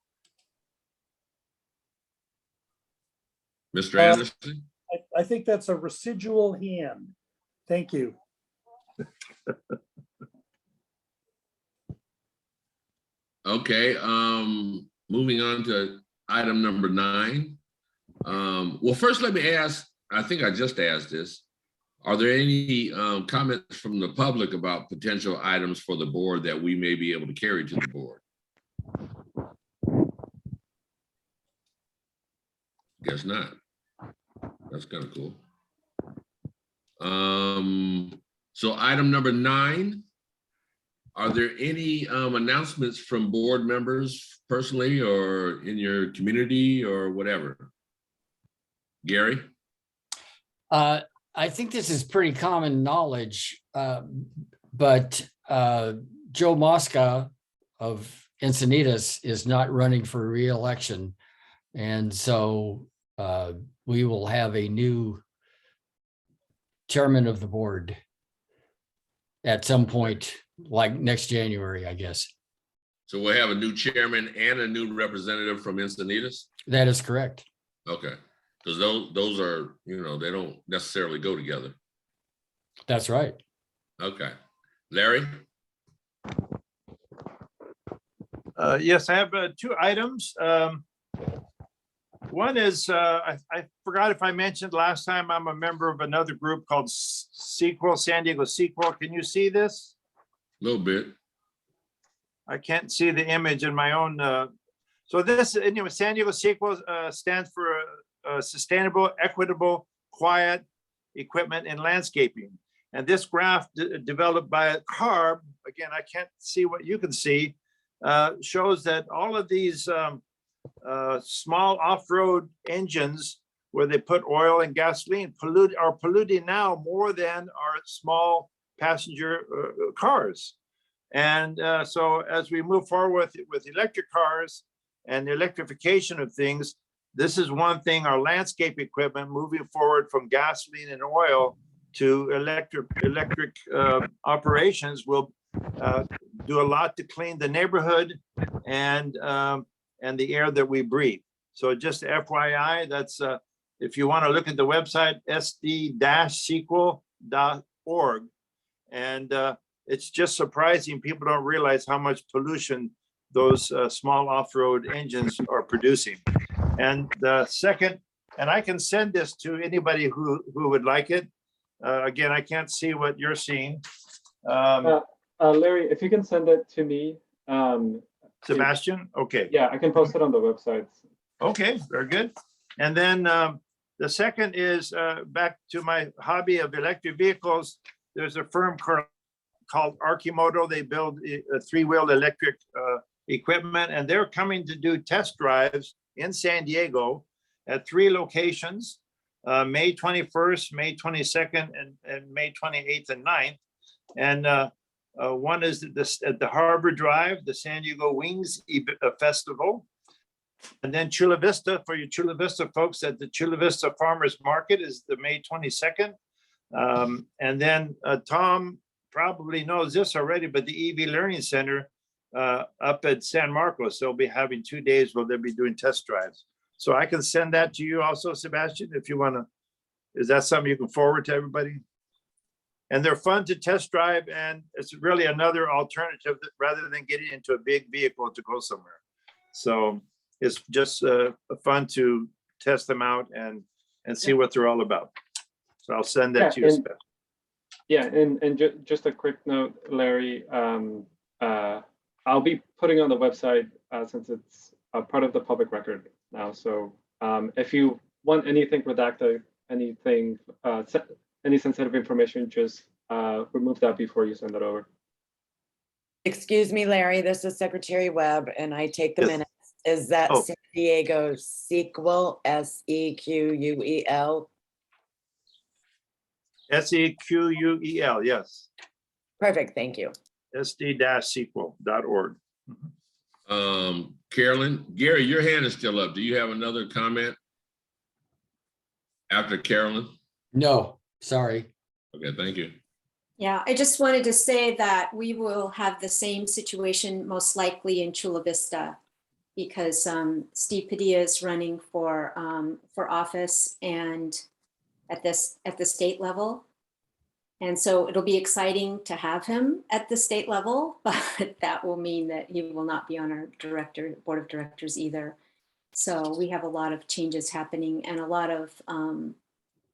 Mr. Anderson? I think that's a residual hand. Thank you. Okay, moving on to item number 9. Well, first let me ask, I think I just asked this. Are there any comments from the public about potential items for the board that we may be able to carry to the board? Guess not. That's kind of cool. So item number 9, are there any announcements from board members personally or in your community or whatever? Gary? I think this is pretty common knowledge, but Joe Mosca of Encinitas is not running for re-election. And so we will have a new chairman of the board at some point, like next January, I guess. So we'll have a new chairman and a new representative from Encinitas? That is correct. Okay, because those are, you know, they don't necessarily go together. That's right. Okay. Larry? Yes, I have 2 items. One is, I forgot if I mentioned last time, I'm a member of another group called Sequel, San Diego Sequel. Can you see this? A little bit. I can't see the image in my own. So this, anyway, San Diego Sequel stands for Sustainable, Equitable, Quiet Equipment and Landscaping. And this graph developed by CARB, again, I can't see what you can see, shows that all of these small off-road engines where they put oil and gasoline are polluting now more than our small passenger cars. And so as we move forward with electric cars and the electrification of things, this is one thing, our landscape equipment moving forward from gasoline and oil to electric operations will do a lot to clean the neighborhood and the air that we breathe. So just FYI, that's if you want to look at the website, sd-sequel.org. And it's just surprising. People don't realize how much pollution those small off-road engines are producing. And the second, and I can send this to anybody who would like it. Again, I can't see what you're seeing. Larry, if you can send it to me. Sebastian, okay. Yeah, I can post it on the website. Okay, very good. And then the second is back to my hobby of electric vehicles. There's a firm called Archimoto. They build a 3-wheeled electric equipment, and they're coming to do test drives in San Diego at 3 locations, May 21st, May 22nd, and May 28th and 9th. And one is at the Harbor Drive, the San Diego Wings Festival. And then Chula Vista, for you Chula Vista folks, at the Chula Vista Farmers Market is the May 22nd. And then Tom probably knows this already, but the EV Learning Center up at San Marcos, they'll be having 2 days where they'll be doing test drives. So I can send that to you also, Sebastian, if you want to. Is that something you can forward to everybody? And they're fun to test drive, and it's really another alternative that rather than getting into a big vehicle to go somewhere. So it's just fun to test them out and see what they're all about. So I'll send that to you. And, yeah, and just a quick note, Larry, I'll be putting on the website since it's a part of the public record now. So if you want anything redacted, anything, any sensitive information, just remove that before you send it over. Excuse me, Larry, this is Secretary Webb and I take the Yes. minutes. Is that Oh. San Diego sequel, SEQUEL? SEQUEL, yes. Perfect, thank you. SD-sequel.org. Carolyn, Gary, your hand is still up. Do you have another comment after Carolyn? No, sorry. Okay, thank you. Yeah, I just wanted to say that we will have the same situation most likely in Chula Vista because Steve Padilla is running for office and at the state level. And so it'll be exciting to have him at the state level, but that will mean that he will not be on our board of directors either. So we have a lot of changes happening and a lot of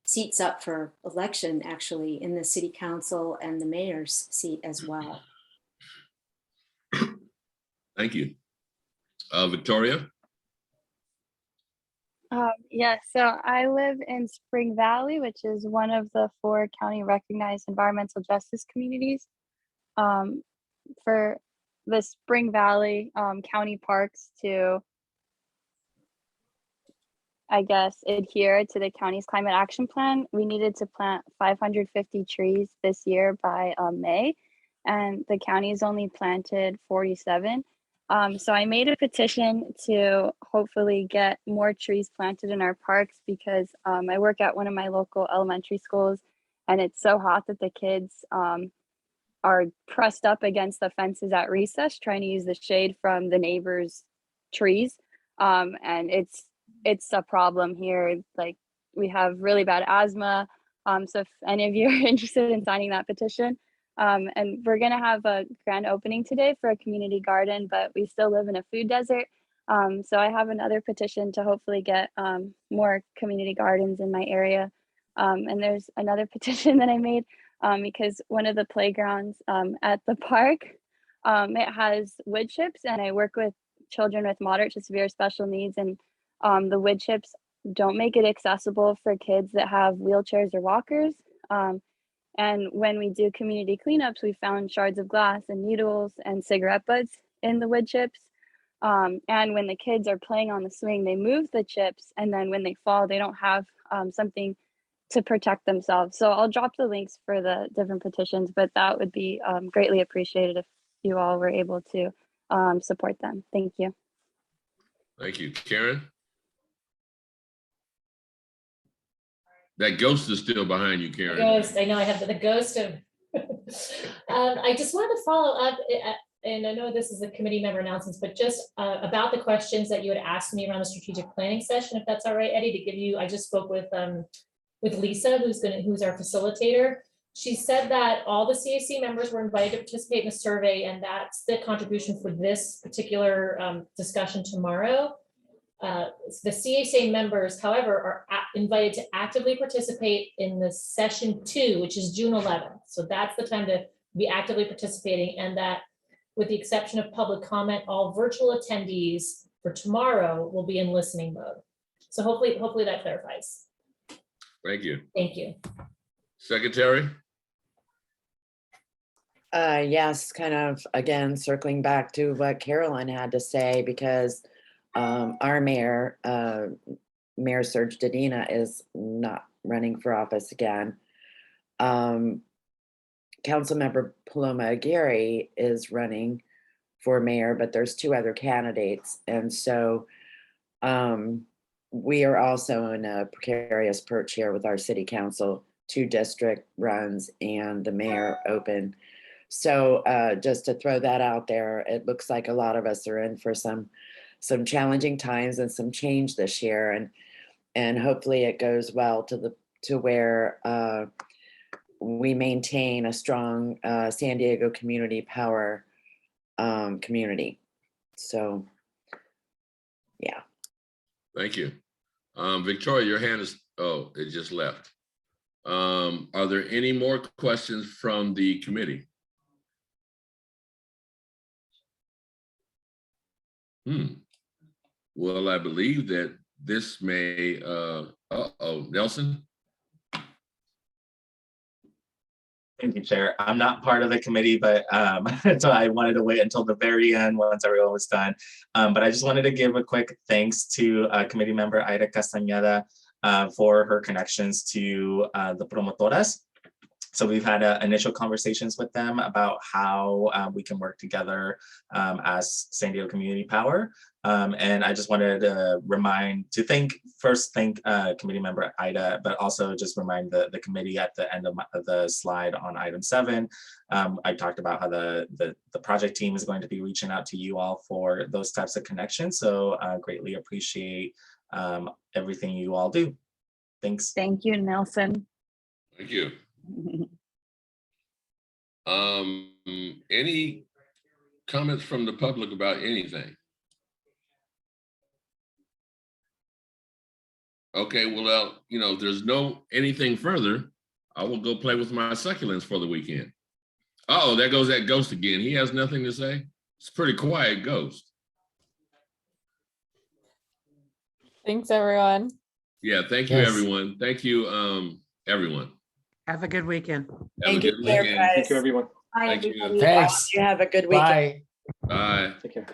seats up for election actually in the city council and the mayor's seat as well. Thank you. Victoria? Yeah, so I live in Spring Valley, which is one of the 4 county recognized environmental justice communities. For the Spring Valley county parks to, I guess, adhere to the county's climate action plan, we needed to plant 550 trees this year by May, and the county's only planted 47. So I made a petition to hopefully get more trees planted in our parks because I work at one of my local elementary schools and it's so hot that the kids are pressed up against the fences at recess trying to use the shade from the neighbors' trees. And it's a problem here. Like we have really bad asthma. So if any of you are interested in signing that petition, and we're gonna have a grand opening today for a community garden, but we still live in a food desert. So I have another petition to hopefully get more community gardens in my area. And there's another petition that I made because one of the playgrounds at the park, it has wood chips and I work with children with moderate to severe special needs, and the wood chips don't make it accessible for kids that have wheelchairs or walkers. And when we do community cleanups, we found shards of glass and needles and cigarette butts in the wood chips. And when the kids are playing on the swing, they move the chips, and then when they fall, they don't have something to protect themselves. So I'll drop the links for the different petitions, but that would be greatly appreciated if you all were able to support them. Thank you. Thank you. Karen? That ghost is still behind you, Karen. Ghost, I know I have the ghost of. I just wanted to follow up, and I know this is a committee member announcements, but just about the questions that you had asked me around the strategic planning session, if that's all right, Eddie, to give you, I just spoke with Lisa, who's our facilitator. She said that all the CAC members were invited to participate in the survey, and that's the contribution for this particular discussion tomorrow. The CAC members, however, are invited to actively participate in the session 2, which is June 11th. So that's the time to be actively participating, and that with the exception of public comment, all virtual attendees for tomorrow will be in listening mode. So hopefully that clarifies. Thank you. Thank you. Secretary? Yes, kind of, again, circling back to what Carolyn had to say, because our mayor, Mayor Serge Dedina, is not running for office again. Councilmember Paloma Aguirre is running for mayor, but there's 2 other candidates. And so we are also in a precarious perch here with our city council, 2 district runs and the mayor open. So just to throw that out there, it looks like a lot of us are in for some challenging times and some change this year, and hopefully it goes well to where we maintain a strong San Diego community power community. So, yeah. Thank you. Victoria, your hand is, oh, it just left. Are there any more questions from the committee? Well, I believe that this may, uh-oh, Nelson? Thank you, Chair. I'm not part of the committee, but so I wanted to wait until the very end once everyone was done. But I just wanted to give a quick thanks to committee member Ida Castañeda for her connections to the promotoras. So we've had initial conversations with them about how we can work together as San Diego Community Power. And I just wanted to first thank committee member Ida, but also just remind the committee at the end of the slide on item 7. I talked about how the project team is going to be reaching out to you all for those types of connections. So greatly appreciate everything you all do. Thanks. Thank you, Nelson. Thank you. Any comments from the public about anything? Okay, well, if there's anything further, I will go play with my succulents for the weekend. Uh-oh, there goes that ghost again. He has nothing to say. It's a pretty quiet ghost. Thanks, everyone. Yeah, thank you, Yes. everyone. Thank you, everyone. Have a good weekend. Have a Thank good you, Chair weekend. Price. Thank you, everyone. Bye, Thank you. everybody. Thanks. You have a good weekend. Bye. Bye. Take care.